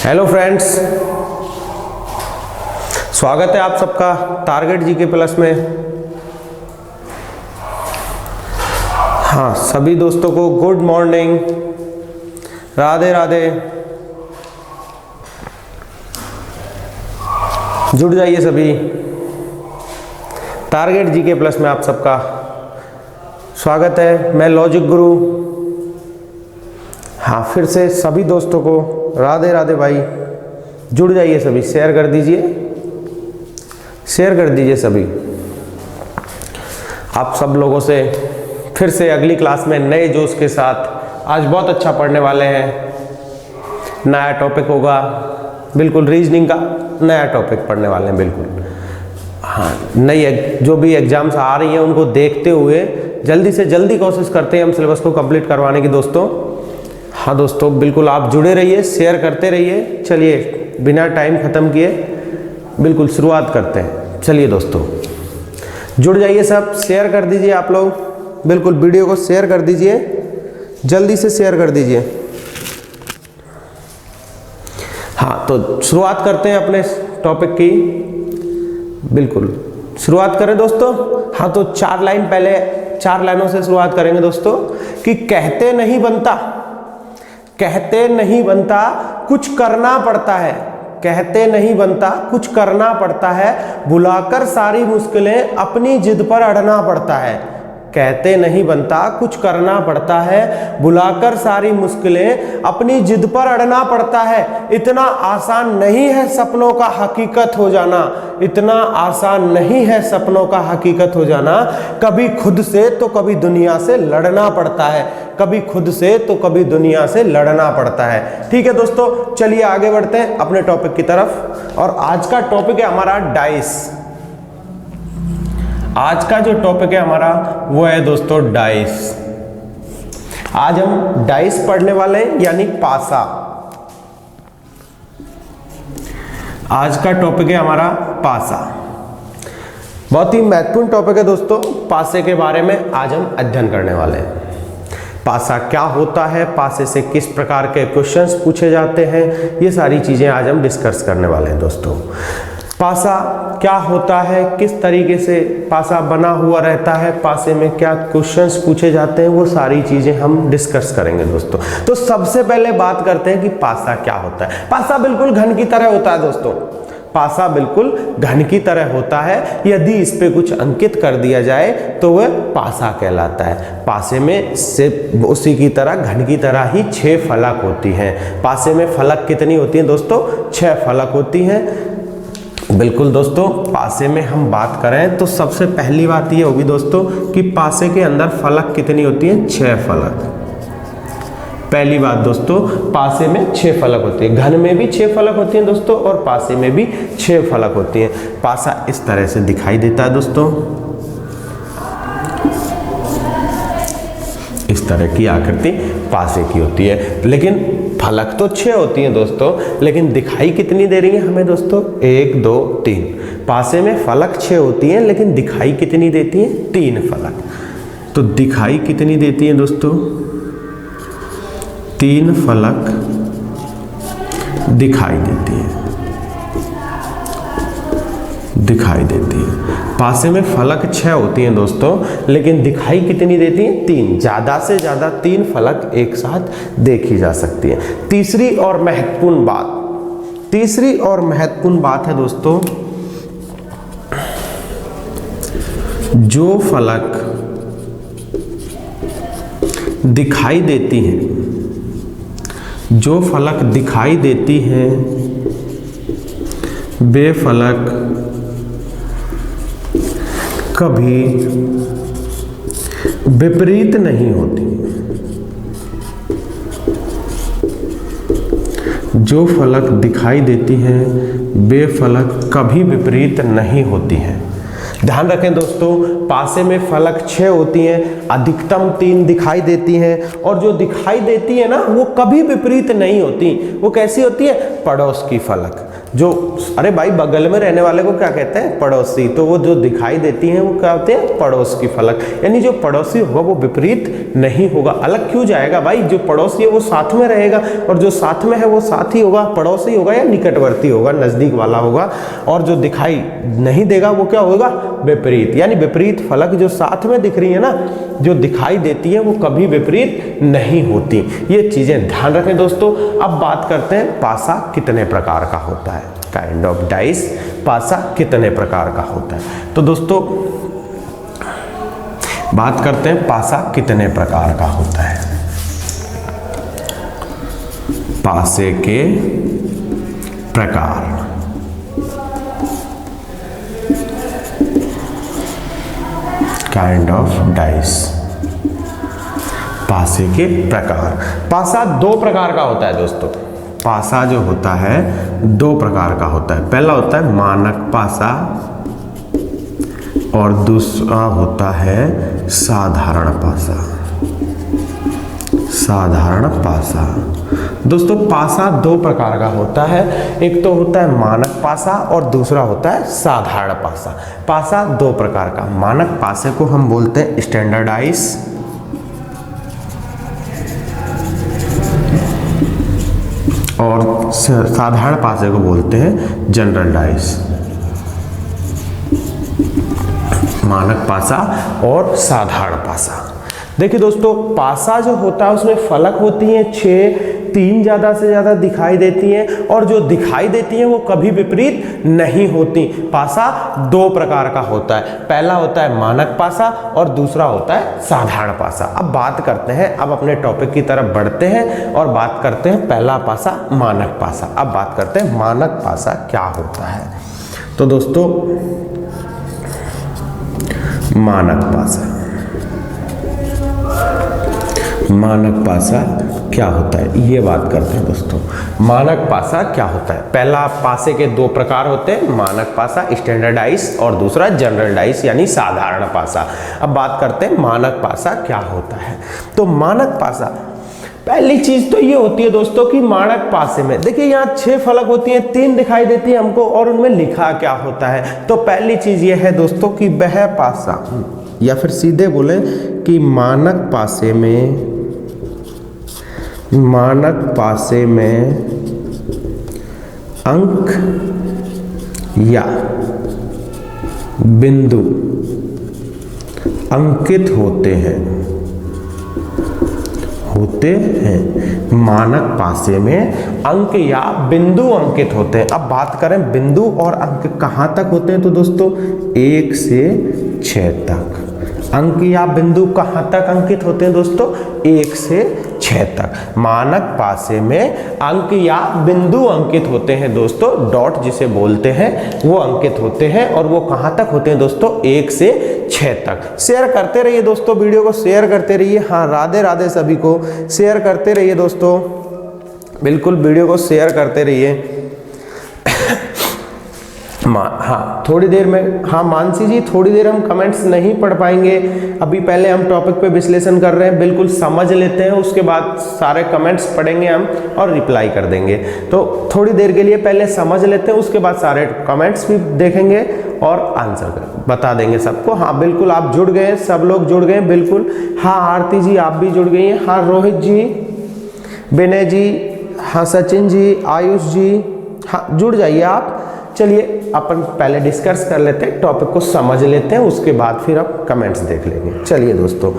Hello friends, स्वागत है आप सबका टारगेट जीके प्लस में। हाँ, सभी दोस्तों को गुड मॉर्निंग, राधे राधे। जुड़ जाइए सभी, टारगेट जीके प्लस में आप सबका स्वागत है। मैं लॉजिक गुरु। हाँ, फिर से सभी दोस्तों को राधे राधे भाई। जुड़ जाइए सभी, शेयर कर दीजिए, शेयर कर दीजिए सभी। आप सब लोगों से फिर से अगली क्लास में नए जोश के साथ आज बहुत अच्छा पढ़ने वाले हैं। नया टॉपिक होगा, बिल्कुल रीजनिंग का नया टॉपिक पढ़ने वाले हैं बिल्कुल। हाँ, नई जो भी एग्जाम्स आ रही हैं उनको देखते हुए जल्दी से जल्दी कोशिश करते हैं हम सिलेबस को कंप्लीट करवाने की दोस्तों। हाँ दोस्तों, बिल्कुल आप जुड़े रहिए, शेयर करते रहिए। चलिए बिना टाइम ख़त्म किए बिल्कुल शुरुआत करते हैं। चलिए दोस्तों, जुड़ जाइए सब, शेयर कर दीजिए आप लोग, बिल्कुल वीडियो को शेयर कर दीजिए, जल्दी से शेयर कर दीजिए। हाँ, तो शुरुआत करते हैं अपने टॉपिक की, बिल्कुल शुरुआत करें दोस्तों। हाँ, तो चार लाइनों से शुरुआत करेंगे दोस्तों कि कहते नहीं बनता, कहते नहीं बनता कुछ करना पड़ता है, कहते नहीं बनता कुछ करना पड़ता है, बुलाकर सारी मुश्किलें अपनी जिद पर अड़ना पड़ता है। कहते नहीं बनता कुछ करना पड़ता है, बुलाकर सारी मुश्किलें अपनी जिद पर अड़ना पड़ता है। इतना आसान नहीं है सपनों का हकीकत हो जाना, इतना आसान नहीं है सपनों का हकीकत हो जाना। कभी खुद से तो कभी दुनिया से लड़ना पड़ता है, कभी खुद से तो कभी दुनिया से लड़ना पड़ता है। ठीक है दोस्तों, चलिए आगे बढ़ते हैं अपने टॉपिक की तरफ। और आज का टॉपिक है हमारा डाइस। आज का जो टॉपिक है हमारा वो है दोस्तों डाइस। आज हम डाइस पढ़ने वाले हैं, यानी पासा। आज का टॉपिक है हमारा पासा। बहुत ही महत्वपूर्ण टॉपिक है दोस्तों। पासे के बारे में आज हम अध्ययन करने वाले हैं। पासा क्या होता है, पासे से किस प्रकार के क्वेश्चंस पूछे जाते हैं, ये सारी चीजें आज हम डिस्कस करने वाले हैं दोस्तों। पासा क्या होता है, किस तरीके से पासा बना हुआ रहता है, पासे में क्या क्वेश्चंस पूछे जाते हैं, वो सारी चीजें हम डिस्कस करेंगे दोस्तों। तो सबसे पहले बात करते हैं कि पासा क्या होता है। पासा बिल्कुल घन की तरह होता है दोस्तों, पासा बिल्कुल घन की तरह होता है। यदि इस पे कुछ अंकित कर दिया जाए तो वह पासा कहलाता है। पासे में सिर्फ उसी की तरह घन की तरह ही 6 फलक होती हैं। पासे में फलक कितनी होती हैं दोस्तों? 6 फलक होती हैं। बिल्कुल दोस्तों, पासे में हम बात करें तो सबसे पहली बात ये होगी दोस्तों कि पासे के अंदर फलक कितनी होती हैं? 6 फलक। पहली बात दोस्तों, पासे में 6 फलक होती है। घन में भी 6 फलक होती हैं दोस्तों और पासे में भी 6 फलक होती हैं। पासा इस तरह से दिखाई देता है दोस्तों, इस तरह की आकृति पासे की होती है। लेकिन फलक तो 6 होती हैं दोस्तों, लेकिन दिखाई कितनी दे रही है हमें दोस्तों? 1 2 3। पासे में फलक 6 होती हैं लेकिन दिखाई कितनी देती हैं? 3 फलक। तो दिखाई कितनी देती हैं दोस्तों? 3 फलक दिखाई देती है, दिखाई देती है। पासे में फलक 6 होती हैं दोस्तों, लेकिन दिखाई कितनी देती हैं? 3। ज्यादा से ज्यादा 3 फलक एक साथ देखी जा सकती है। तीसरी और महत्वपूर्ण बात है दोस्तों, जो फलक दिखाई देती हैं, जो फलक दिखाई देती हैं वे फलक कभी विपरीत नहीं होती। जो फलक दिखाई देती हैं वे फलक कभी विपरीत नहीं होती हैं। ध्यान रखें दोस्तों, पासे में फलक 6 होती हैं, अधिकतम 3 दिखाई देती हैं, और जो दिखाई देती है ना वो कभी विपरीत नहीं होती। वो कैसी होती है? पड़ोस की फलक। जो अरे भाई बगल में रहने वाले को क्या कहते हैं, पड़ोसी। तो वो जो दिखाई देती हैं वो क्या होते हैं, पड़ोस की फलक। यानी जो पड़ोसी होगा वो विपरीत नहीं होगा, अलग क्यों जाएगा भाई। जो पड़ोसी है वो साथ में रहेगा, और जो साथ में है वो साथ ही होगा, पड़ोसी होगा या निकटवर्ती होगा, नजदीक वाला होगा। और जो दिखाई नहीं देगा वो क्या होगा, विपरीत। यानी विपरीत फलक जो साथ में दिख रही है ना, जो दिखाई देती है वो कभी विपरीत नहीं होती। ये चीजें ध्यान रखें दोस्तों। अब बात करते हैं पासा कितने प्रकार का होता है। काइंड ऑफ डाइस, पासा कितने प्रकार का होता है। तो दोस्तों बात करते हैं पासा कितने प्रकार का होता है। पासे के प्रकार। काइंड ऑफ डाइस, पासे के प्रकार। पासा दो प्रकार का होता है दोस्तों। पासा जो होता है दो प्रकार का होता है। पहला होता है मानक पासा और दूसरा होता है साधारण पासा। साधारण पासा दोस्तों, पासा दो प्रकार का होता है। एक तो होता है मानक पासा और दूसरा होता है साधारण पासा। पासा दो प्रकार का। मानक पासे को हम बोलते हैं स्टैंडर्डाइज, और साधारण पासे को बोलते हैं जनरल डाइस। मानक पासा और साधारण पासा। देखिए दोस्तों, पासा जो होता है उसमें फलक होती हैं 6, 3 ज़्यादा से ज़्यादा दिखाई देती हैं, और जो दिखाई देती हैं वो कभी विपरीत नहीं होती। पासा दो प्रकार का होता है। पहला होता है मानक पासा और दूसरा होता है साधारण पासा। अब बात करते हैं, अब अपने टॉपिक की तरफ बढ़ते हैं और बात करते हैं पहला पासा मानक पासा। अब बात करते हैं मानक पासा क्या होता है। तो दोस्तों मानक पासा, मानक पासा क्या होता है ये बात करते हैं दोस्तों। मानक पासा क्या होता है। पहला पासे के दो प्रकार होते हैं, मानक पासा स्टैंडर्डाइज और दूसरा जनरल डाइज यानी साधारण पासा। अब बात करते हैं मानक पासा क्या होता है। तो मानक पासा, पहली चीज तो ये होती है दोस्तों कि मानक पासे में देखिए यहाँ 6 फलक होती हैं, 3 दिखाई देती है हमको, और उनमें लिखा क्या होता है। तो पहली चीज ये है दोस्तों कि वह पासा, या फिर सीधे बोले कि मानक पासे में, मानक पासे में अंक या बिंदु अंकित होते हैं, मानक पासे में अंक या बिंदु अंकित होते हैं। अब बात करें बिंदु और अंक कहां तक होते हैं, तो दोस्तों 1 से 6 तक। अंक या बिंदु कहां तक अंकित होते हैं दोस्तों, 1 से 6 तक। मानक पासे में अंक या बिंदु अंकित होते हैं दोस्तों, डॉट जिसे बोलते हैं वो अंकित होते हैं, और वो कहां तक होते हैं दोस्तों, 1 से 6 तक। शेयर करते रहिए दोस्तों, वीडियो को शेयर करते रहिए। हाँ, राधे राधे सभी को, शेयर करते रहिए दोस्तों, बिल्कुल वीडियो को शेयर करते रहिए। हाँ थोड़ी देर में, हाँ मानसी जी थोड़ी देर हम कमेंट्स नहीं पढ़ पाएंगे अभी, पहले हम टॉपिक पे विश्लेषण कर रहे हैं, बिल्कुल समझ लेते हैं, उसके बाद सारे कमेंट्स पढ़ेंगे हम और रिप्लाई कर देंगे। तो थोड़ी देर के लिए पहले समझ लेते हैं, उसके बाद सारे कमेंट्स भी देखेंगे और आंसर बता देंगे सबको। हाँ बिल्कुल, आप जुड़ गए, सब लोग जुड़ गए बिल्कुल। हाँ आरती जी आप भी जुड़ गई हैं। हाँ रोहित जी, विनय जी, हाँ सचिन जी, आयुष जी, हाँ जुड़ जाइए आप। चलिए अपन पहले डिस्कस कर लेते हैं, टॉपिक को समझ लेते हैं, उसके बाद फिर आप कमेंट्स देख लेंगे। चलिए दोस्तों,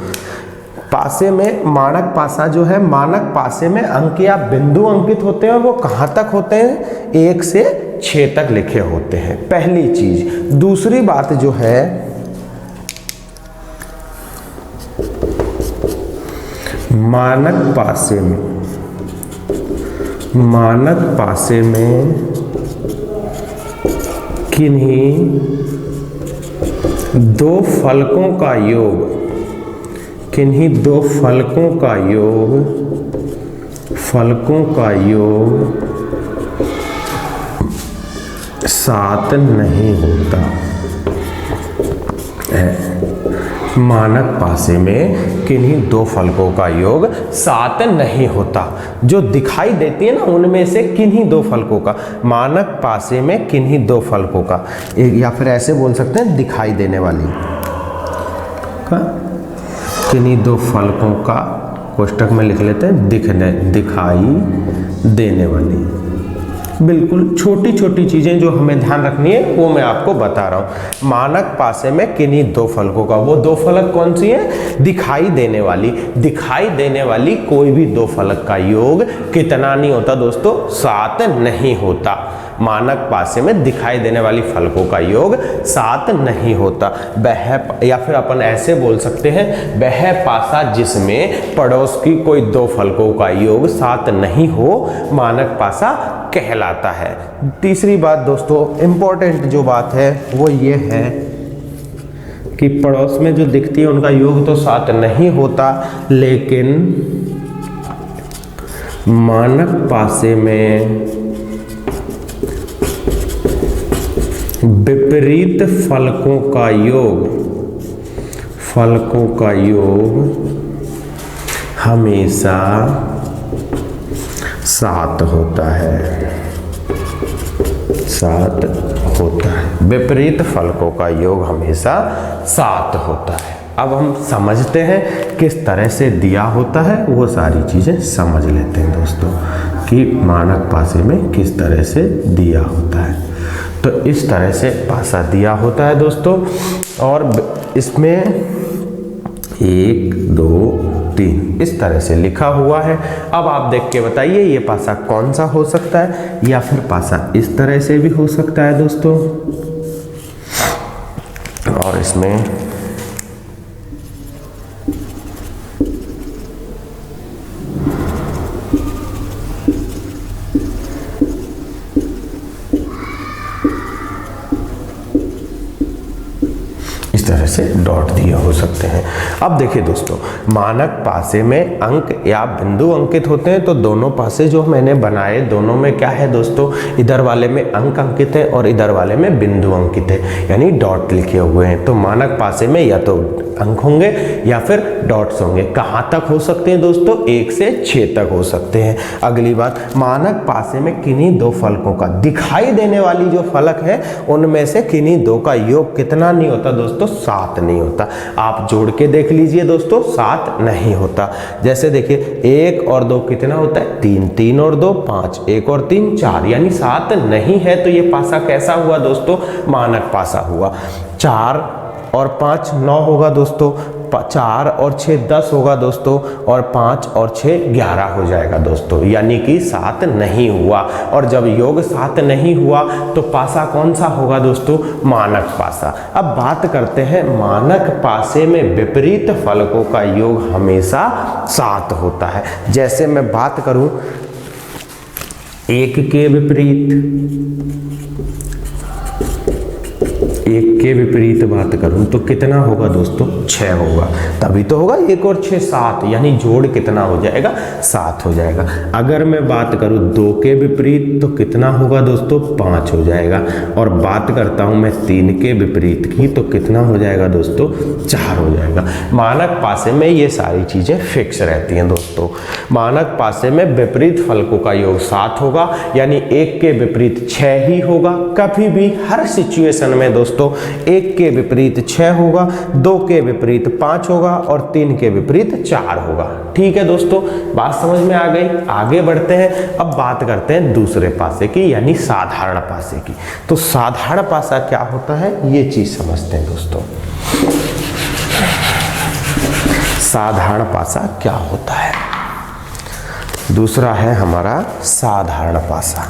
पासे में मानक पासा जो है, मानक पासे में अंक या बिंदु अंकित होते हैं, और वो कहाँ तक होते हैं, 1 से 6 तक लिखे होते हैं, पहली चीज। दूसरी बात जो है, मानक पासे में किन्हीं दो फलकों का योग, किन्हीं दो फलकों का योग साथ नहीं होता है। मानक पासे में किन्हीं दो फलकों का योग 7 नहीं होता। जो दिखाई देती है ना उनमें से किन्हीं दो फलकों का, मानक पासे में किन्हीं दो फलकों का, या फिर ऐसे बोल सकते हैं दिखाई देने वाली का, किन्हीं दो फलकों का, कोष्टक में लिख लेते हैं दिखाई देने वाली। बिल्कुल छोटी छोटी चीजें जो हमें ध्यान रखनी है वो मैं आपको बता रहा हूं। मानक पासे में किन्हीं दो फलकों का, वो दो फलक कौन सी है? दिखाई देने वाली। दिखाई देने वाली कोई भी दो फलक का योग कितना नहीं होता दोस्तों? 7 नहीं होता। मानक पासे में दिखाई देने वाली फलकों का योग 7 नहीं होता। वह, या फिर अपन ऐसे बोल सकते हैं, वह पासा जिसमें पड़ोस की कोई दो फलकों का योग 7 नहीं हो, मानक पासा कहलाता है। तीसरी बात दोस्तों, इंपॉर्टेंट जो बात है वो ये है कि पड़ोस में जो दिखती है उनका योग तो 7 नहीं होता, लेकिन मानक पासे में विपरीत फलकों का योग हमेशा 7 होता है। 7 होता है। विपरीत फलकों का योग हमेशा 7 होता है। अब हम समझते हैं किस तरह से दिया होता है, वो सारी चीजें समझ लेते हैं दोस्तों कि मानक पासे में किस तरह से दिया होता है। तो इस तरह से पासा दिया होता है दोस्तों, और इसमें 1 2 3 इस तरह से लिखा हुआ है। अब आप देख के बताइए ये पासा कौन सा हो सकता है, या फिर पासा इस तरह से भी हो सकता है दोस्तों, और इसमें से डॉट दिए हो सकते हैं। अब देखिए दोस्तों, मानक पासे में अंक या बिंदु अंकित होते हैं, तो दोनों पासे जो मैंने बनाए दोनों में क्या है दोस्तों, इधर वाले में अंक अंकित है और इधर वाले में बिंदु अंकित है, यानी डॉट लिखे हुए हैं। तो मानक पासे में या तो अंक होंगे या फिर डॉट्स होंगे। कहां तक हो सकते हैं दोस्तों? 1 से 6 तक हो सकते हैं। अगली बात, मानक पासे में किन्हीं दो फलकों का, दिखाई देने वाली जो फलक है उनमें से किन्हीं दो का योग कितना नहीं होता दोस्तों? 7 नहीं होता। आप जोड़ के देख लीजिए दोस्तों, 7 नहीं होता। जैसे देखिए 1 और 2 कितना होता है? 3, 3 और 2 5, 1 और 3 4, यानी 7 नहीं है। तो ये पासा कैसा हुआ दोस्तों? मानक पासा हुआ। 4 और 5 9 होगा दोस्तों, 4 और 6 10 होगा दोस्तों, और 5 और 6 11 हो जाएगा दोस्तों, यानी कि 7 नहीं हुआ। और जब योग 7 नहीं हुआ तो पासा कौन सा होगा दोस्तों? मानक पासा। अब बात करते हैं, मानक पासे में विपरीत फलकों का योग हमेशा 7 होता है। जैसे मैं बात करूं 1 के विपरीत बात करूं तो कितना होगा दोस्तों? 6 होगा। तभी तो होगा 1 और 6 7, यानी जोड़ कितना हो जाएगा? 7 हो जाएगा। अगर मैं बात करूं 2 के विपरीत तो कितना होगा दोस्तों? 5 हो जाएगा। और बात करता हूं मैं 3 के विपरीत की तो कितना हो जाएगा दोस्तों? 4 हो जाएगा। मानक पासे में ये सारी चीजें फिक्स रहती हैं दोस्तों। मानक पासे में विपरीत फलकों का योग 7 होगा, यानी 1 के विपरीत 6 ही होगा। कभी भी हर सिचुएशन में दोस्तों 1 के विपरीत 6 होगा, 2 के विपरीत 5 होगा और 3 के विपरीत 4 होगा। ठीक है दोस्तों, बात समझ में आ गई। आगे बढ़ते हैं, अब बात करते हैं दूसरे पासे की, यानी साधारण पासे की। तो साधारण पासा क्या होता है ये चीज समझते हैं दोस्तों। साधारण पासा क्या होता है? दूसरा है हमारा साधारण पासा।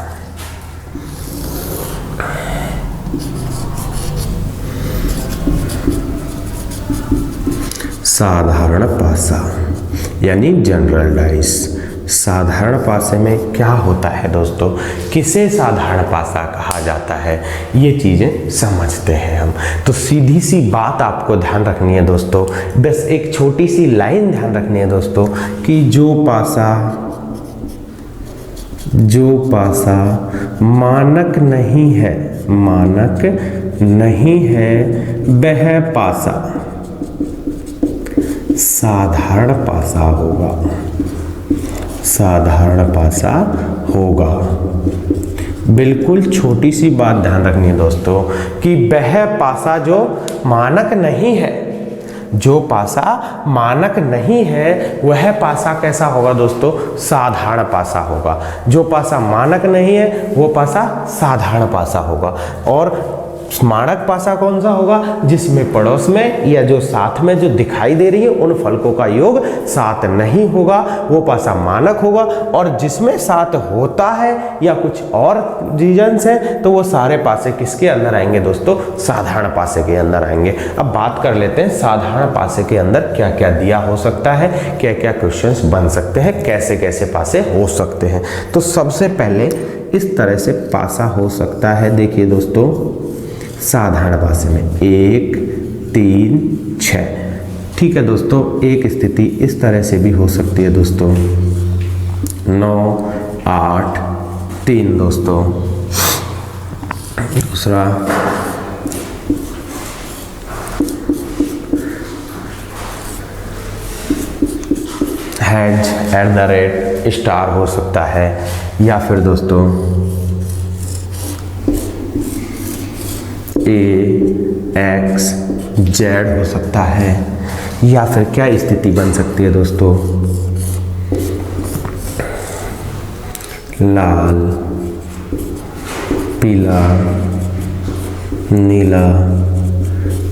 साधारण पासा यानी जनरल डाइस। साधारण पासे में क्या होता है दोस्तों? किसे साधारण पासा कहा जाता है, ये चीजें समझते हैं हम। तो सीधी सी बात आपको ध्यान रखनी है दोस्तों, बस एक छोटी सी लाइन ध्यान रखनी है दोस्तों कि जो पासा मानक नहीं है, साधारण पासा होगा, साधारण पासा होगा। बिल्कुल छोटी सी बात ध्यान रखनी है दोस्तों कि वह पासा जो मानक नहीं है, जो पासा मानक नहीं है वह पासा कैसा होगा दोस्तों, साधारण पासा होगा। जो पासा मानक नहीं है वो पासा साधारण पासा होगा। और मानक पासा कौन सा होगा, जिसमें पड़ोस में या जो साथ में जो दिखाई दे रही है उन फलकों का योग 7 नहीं होगा, वो पासा मानक होगा। और जिसमें 7 होता है या कुछ और रीजंस है तो वो सारे पासे किसके अंदर आएंगे दोस्तों, साधारण पासे के अंदर आएंगे। अब बात कर लेते हैं साधारण पासे के अंदर क्या क्या दिया हो सकता है, क्या क्या क्वेश्चंस बन सकते हैं, कैसे कैसे पासे हो सकते हैं। तो सबसे पहले इस तरह से पासा हो सकता है, देखिए दोस्तों साधारण पासे में 1 3 6। ठीक है दोस्तों, एक स्थिति इस तरह से भी हो सकती है दोस्तों 9 8 3 दोस्तों। दूसरा #@ हो सकता है, या फिर दोस्तों AXZ हो सकता है, या फिर क्या स्थिति बन सकती है दोस्तों, लाल पीला नीला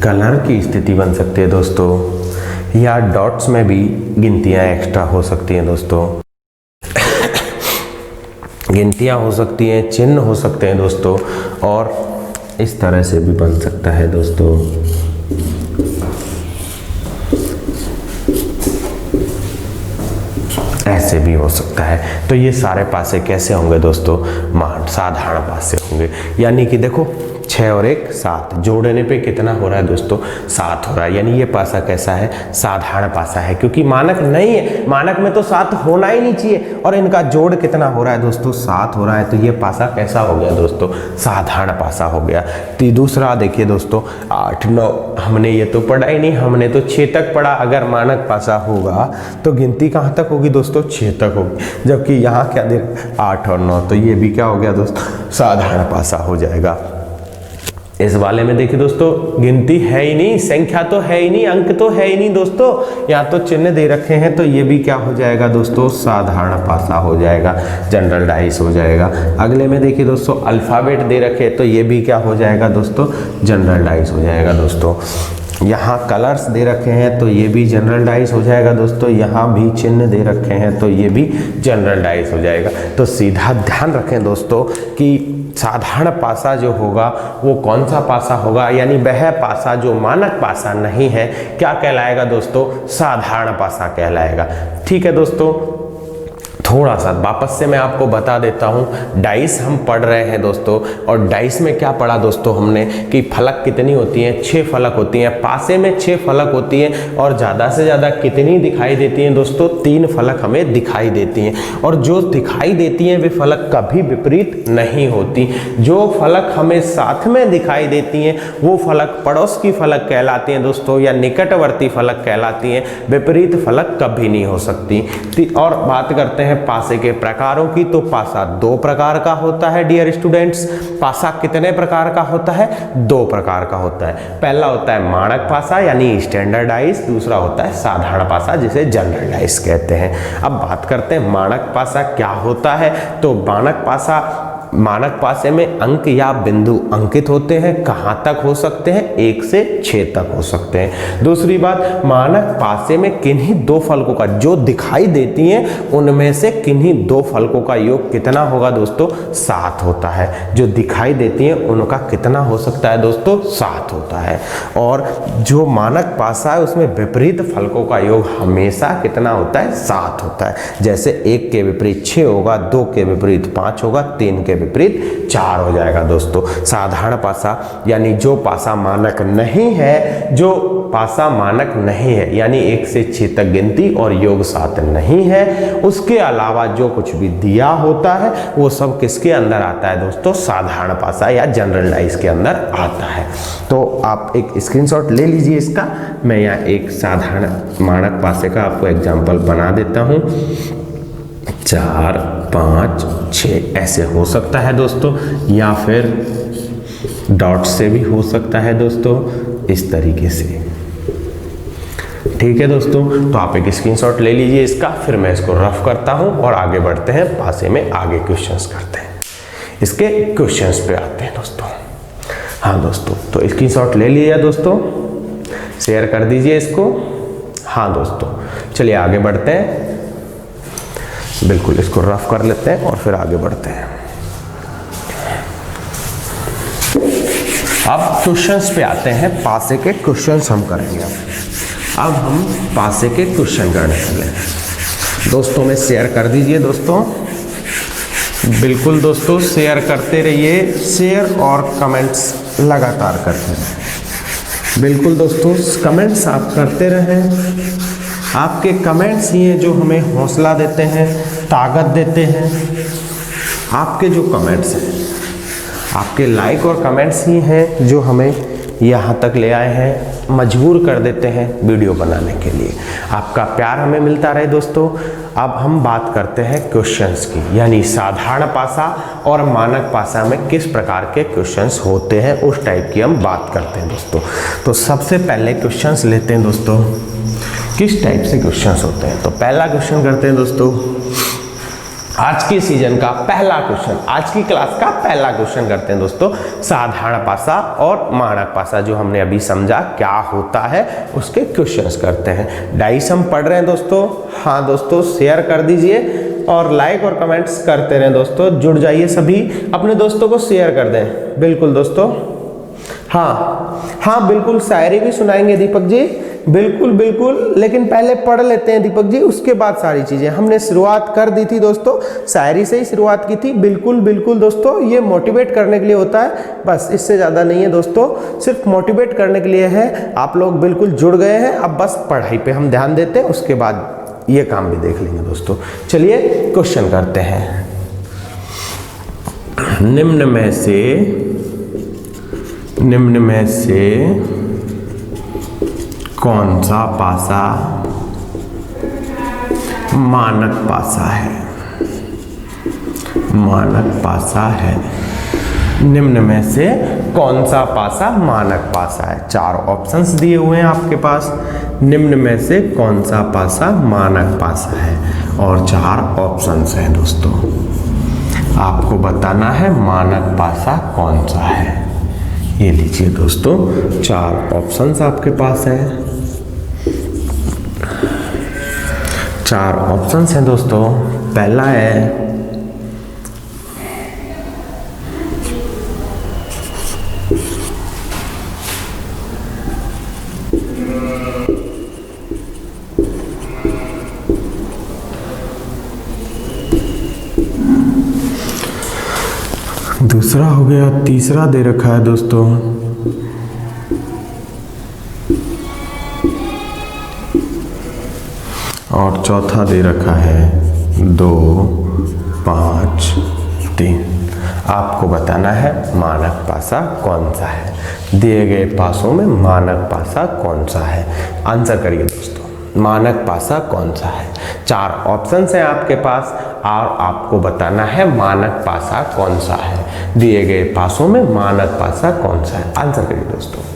कलर की स्थिति बन सकती है दोस्तों, या डॉट्स में भी गिनतियां एक्स्ट्रा हो सकती हैं दोस्तों। गिनतियां हो सकती हैं, चिन्ह हो सकते हैं दोस्तों, और इस तरह से भी बन सकता है दोस्तों। ऐसे भी हो सकता है। तो ये सारे पासे कैसे होंगे दोस्तों, साधारण पासे होंगे। यानी कि देखो 6 और 1 7 जोड़ने पे कितना हो रहा है दोस्तों, 7 हो रहा है। यानी ये पासा कैसा है, साधारण पासा है, क्योंकि मानक नहीं है। मानक में तो 7 होना ही नहीं चाहिए, और इनका जोड़ कितना हो रहा है दोस्तों, 7 हो रहा है। तो ये पासा कैसा हो गया दोस्तों, साधारण पासा हो गया। तो दूसरा देखिए दोस्तों 8 9, हमने ये तो पढ़ा ही नहीं, हमने तो 6 तक पढ़ा। अगर मानक पासा होगा तो गिनती कहाँ तक होगी दोस्तों, 6 तक होगी। जबकि यहाँ क्या दे 8 और 9, तो ये भी क्या हो गया दोस्तों, साधारण पासा हो जाएगा। इस वाले में देखिए दोस्तों गिनती है ही नहीं, संख्या तो है ही नहीं, अंक तो है ही नहीं दोस्तों, यहाँ तो चिन्ह दे रखे हैं। तो ये भी क्या हो जाएगा दोस्तों, साधारण पासा हो जाएगा, जनरल डाइस हो जाएगा। अगले में देखिए दोस्तों अल्फाबेट दे रखे, तो ये भी क्या हो जाएगा दोस्तों, जनरल डाइस हो जाएगा दोस्तों। यहाँ कलर्स दे रखे हैं तो ये भी जनरल डाइस हो जाएगा दोस्तों। यहाँ भी चिन्ह दे रखे हैं तो ये भी जनरल डाइस हो जाएगा। तो सीधा ध्यान रखें दोस्तों कि साधारण पासा जो होगा वो कौन सा पासा होगा, यानी वह पासा जो मानक पासा नहीं है क्या कहलाएगा दोस्तों, साधारण पासा कहलाएगा। ठीक है दोस्तों, थोड़ा सा वापस से मैं आपको बता देता हूँ। डाइस हम पढ़ रहे हैं दोस्तों, और डाइस में क्या पढ़ा दोस्तों हमने कि फलक कितनी होती हैं, 6 फलक होती हैं। पासे में 6 फलक होती हैं, और ज़्यादा से ज़्यादा कितनी दिखाई देती हैं दोस्तों, 3 फलक हमें दिखाई देती हैं। और जो दिखाई देती हैं वे फलक कभी विपरीत नहीं होती। जो फलक हमें साथ में दिखाई देती हैं वो फलक पड़ोस की फलक कहलाती हैं दोस्तों, या निकटवर्ती फलक कहलाती हैं। विपरीत फलक कभी नहीं हो सकती। और बात करते हैं पासे के प्रकारों की, तो पासा 2 प्रकार का होता है डियर स्टूडेंट्स। पासा कितने प्रकार का होता है, 2 प्रकार का होता है। पहला होता है मानक पासा यानी स्टैंडर्डाइज, दूसरा होता है साधारण पासा जिसे जनरलाइज कहते हैं। अब बात करते हैं मानक पासा क्या होता है। तो मानक पासे में अंक या बिंदु अंकित होते हैं। कहाँ तक हो सकते हैं, 1 से 6 तक हो सकते हैं। दूसरी बात, मानक पासे में किन्हीं 2 फलकों का जो दिखाई देती हैं उनमें से किन्हीं 2 फलकों का योग कितना होगा दोस्तों, 7 होता है। जो दिखाई देती हैं उनका कितना हो सकता है दोस्तों, 7 होता है। और जो मानक पासा है उसमें विपरीत फलकों का योग हमेशा कितना होता है, 7 होता है। जैसे 1 के विपरीत 6 होगा, 2 के विपरीत 5 होगा, 3 के विपरीत 4 हो जाएगा दोस्तों। साधारण पासा यानी जो पासा मानक नहीं है, जो पासा मानक नहीं है यानी 1 से 6 तक गिनती और योग 7 नहीं है, उसके अलावा जो कुछ भी दिया होता है वो सब किसके अंदर आता है दोस्तों? साधारण पासा या जनरल डाइस के अंदर आता है। तो आप एक स्क्रीनशॉट ले लीजिए इसका। मैं यहाँ एक साधारण मानक पासे का आपको एग्जाम्पल बना देता हूँ। 4, 5, 6 ऐसे हो सकता है दोस्तों, या फिर डॉट से भी हो सकता है दोस्तों, इस तरीके से। ठीक है दोस्तों, तो आप एक स्क्रीनशॉट ले लीजिए इसका, फिर मैं इसको रफ करता हूं और आगे बढ़ते हैं पासे में, आगे क्वेश्चंस करते हैं। इसके क्वेश्चंस पे आते हैं दोस्तों। हाँ दोस्तों, तो स्क्रीनशॉट ले लिया दोस्तों, शेयर कर दीजिए इसको। हाँ दोस्तों, चलिए आगे बढ़ते हैं। बिल्कुल इसको रफ कर लेते हैं और फिर आगे बढ़ते हैं। अब क्वेश्चंस पे आते हैं, पासे के क्वेश्चंस हम करेंगे। अब हम पासे के क्वेश्चन करने वाले हैं दोस्तों। में शेयर कर दीजिए दोस्तों, बिल्कुल दोस्तों शेयर करते रहिए, शेयर और कमेंट्स लगातार करते रहें। बिल्कुल दोस्तों कमेंट्स आप करते रहें, आपके कमेंट्स ही हैं जो हमें हौसला देते हैं, ताकत देते हैं। आपके जो कमेंट्स हैं, आपके लाइक और कमेंट्स ही हैं जो हमें यहाँ तक ले आए हैं, मजबूर कर देते हैं वीडियो बनाने के लिए। आपका प्यार हमें मिलता रहे दोस्तों। अब हम बात करते हैं क्वेश्चंस की, यानी साधारण पासा और मानक पासा में किस प्रकार के क्वेश्चंस होते हैं, उस टाइप की हम बात करते हैं दोस्तों। तो सबसे पहले क्वेश्चंस लेते हैं दोस्तों, किस टाइप से क्वेश्चंस होते हैं। तो पहला क्वेश्चन करते हैं दोस्तों, आज के सीजन का पहला क्वेश्चन, आज की क्लास का पहला क्वेश्चन करते हैं दोस्तों। साधारण पासा और मानक पासा जो हमने अभी समझा क्या होता है, उसके क्वेश्चंस करते हैं। डाइस हम पढ़ रहे हैं दोस्तों। हाँ दोस्तों, शेयर कर दीजिए और लाइक और कमेंट्स करते रहें दोस्तों। जुड़ जाइए सभी, अपने दोस्तों को शेयर कर दें। बिल्कुल दोस्तों, हाँ बिल्कुल, शायरी भी सुनाएंगे दीपक जी, बिल्कुल बिल्कुल, लेकिन पहले पढ़ लेते हैं दीपक जी, उसके बाद सारी चीजें। हमने शुरुआत कर दी थी दोस्तों, शायरी से ही शुरुआत की थी। बिल्कुल बिल्कुल दोस्तों, ये मोटिवेट करने के लिए होता है, बस इससे ज़्यादा नहीं है दोस्तों, सिर्फ मोटिवेट करने के लिए है। आप लोग बिल्कुल जुड़ गए हैं, अब बस पढ़ाई पे हम ध्यान देते हैं, उसके बाद ये काम भी देख लेंगे दोस्तों। चलिए क्वेश्चन करते हैं। निम्न में से कौन सा पासा मानक पासा है? मानक पासा है। निम्न में से कौन सा पासा मानक पासा है? 4 ऑप्शंस दिए हुए हैं आपके पास। निम्न में से कौन सा पासा मानक पासा है, और 4 ऑप्शंस हैं दोस्तों। आपको बताना है मानक पासा कौन सा है। ये लीजिए दोस्तों, 4 ऑप्शंस आपके पास हैं। 4 ऑप्शंस हैं दोस्तों। पहला है दूसरा हो गया, तीसरा दे रखा है दोस्तों, और चौथा दे रखा है 2, 5, 3। आपको बताना है मानक पासा कौन सा है। दिए गए पासों में मानक पासा कौन सा है, आंसर करिए दोस्तों। मानक पासा कौन सा है? 4 ऑप्शंस हैं आपके पास और आपको बताना है मानक पासा कौन सा है। दिए गए पासों में मानक पासा कौन सा है, आंसर करिए दोस्तों।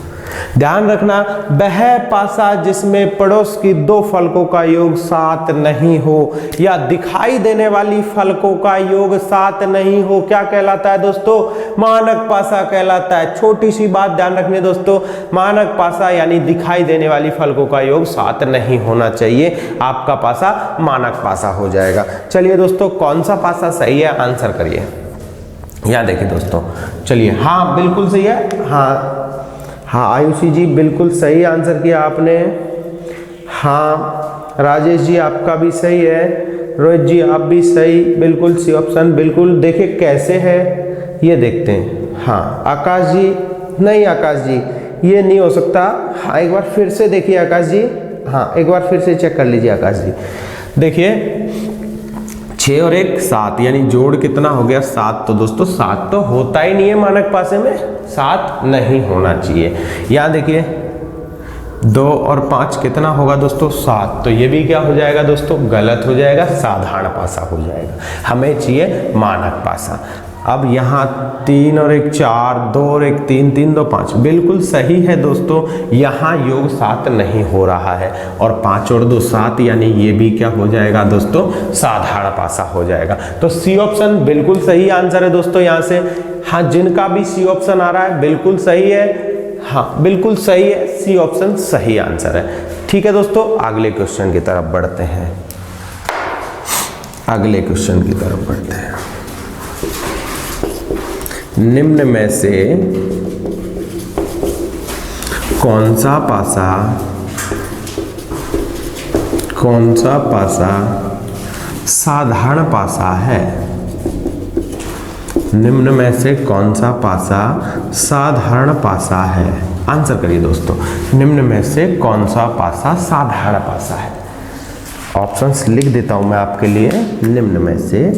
ध्यान रखना, वह पासा जिसमें पड़ोस की 2 फलकों का योग 7 नहीं हो, या दिखाई देने वाली फलकों का योग 7 नहीं हो, क्या कहलाता है दोस्तों? मानक पासा कहलाता है। छोटी सी बात ध्यान रखनी दोस्तों, मानक पासा यानी दिखाई देने वाली फलकों का योग 7 नहीं होना चाहिए, आपका पासा मानक पासा हो जाएगा। चलिए दोस्तों, कौन सा पासा सही है, आंसर करिए। यहाँ देखिए दोस्तों, चलिए, हाँ बिल्कुल सही है। हाँ आयुषी जी बिल्कुल सही आंसर किया आपने। हाँ राजेश जी आपका भी सही है। रोहित जी आप भी सही, बिल्कुल सी ऑप्शन, बिल्कुल। देखिए कैसे है ये देखते हैं। हाँ आकाश जी, नहीं आकाश जी ये नहीं हो सकता। हाँ एक बार फिर से देखिए आकाश जी, हाँ एक बार फिर से चेक कर लीजिए आकाश जी। देखिए 6 और 1 7, यानी जोड़ कितना हो गया 7। तो दोस्तों 7 तो होता ही नहीं है मानक पासे में, 7 नहीं होना चाहिए। यहाँ देखिए 2 और 5 कितना होगा दोस्तों 7। तो ये भी क्या हो जाएगा दोस्तों, गलत हो जाएगा, साधारण पासा हो जाएगा। हमें चाहिए मानक पासा। अब यहाँ 3 और 1 4, 2 और 1 3, 3 2 5, बिल्कुल सही है दोस्तों। यहाँ योग 7 नहीं हो रहा है, और 5 और 2 7, यानी ये भी क्या हो जाएगा दोस्तों, साधारण पासा हो जाएगा। तो सी ऑप्शन बिल्कुल सही आंसर है दोस्तों यहाँ से। हाँ जिनका भी सी ऑप्शन आ रहा है बिल्कुल सही है, हाँ बिल्कुल सही है, सी ऑप्शन सही आंसर है। ठीक है दोस्तों, अगले क्वेश्चन की तरफ बढ़ते हैं। अगले क्वेश्चन की तरफ बढ़ते हैं। निम्न में से कौन सा पासा साधारण पासा है? निम्न में से कौन सा पासा साधारण पासा है? आंसर करिए दोस्तों, निम्न में से कौन सा पासा साधारण पासा है? ऑप्शंस लिख देता हूं मैं आपके लिए। निम्न में से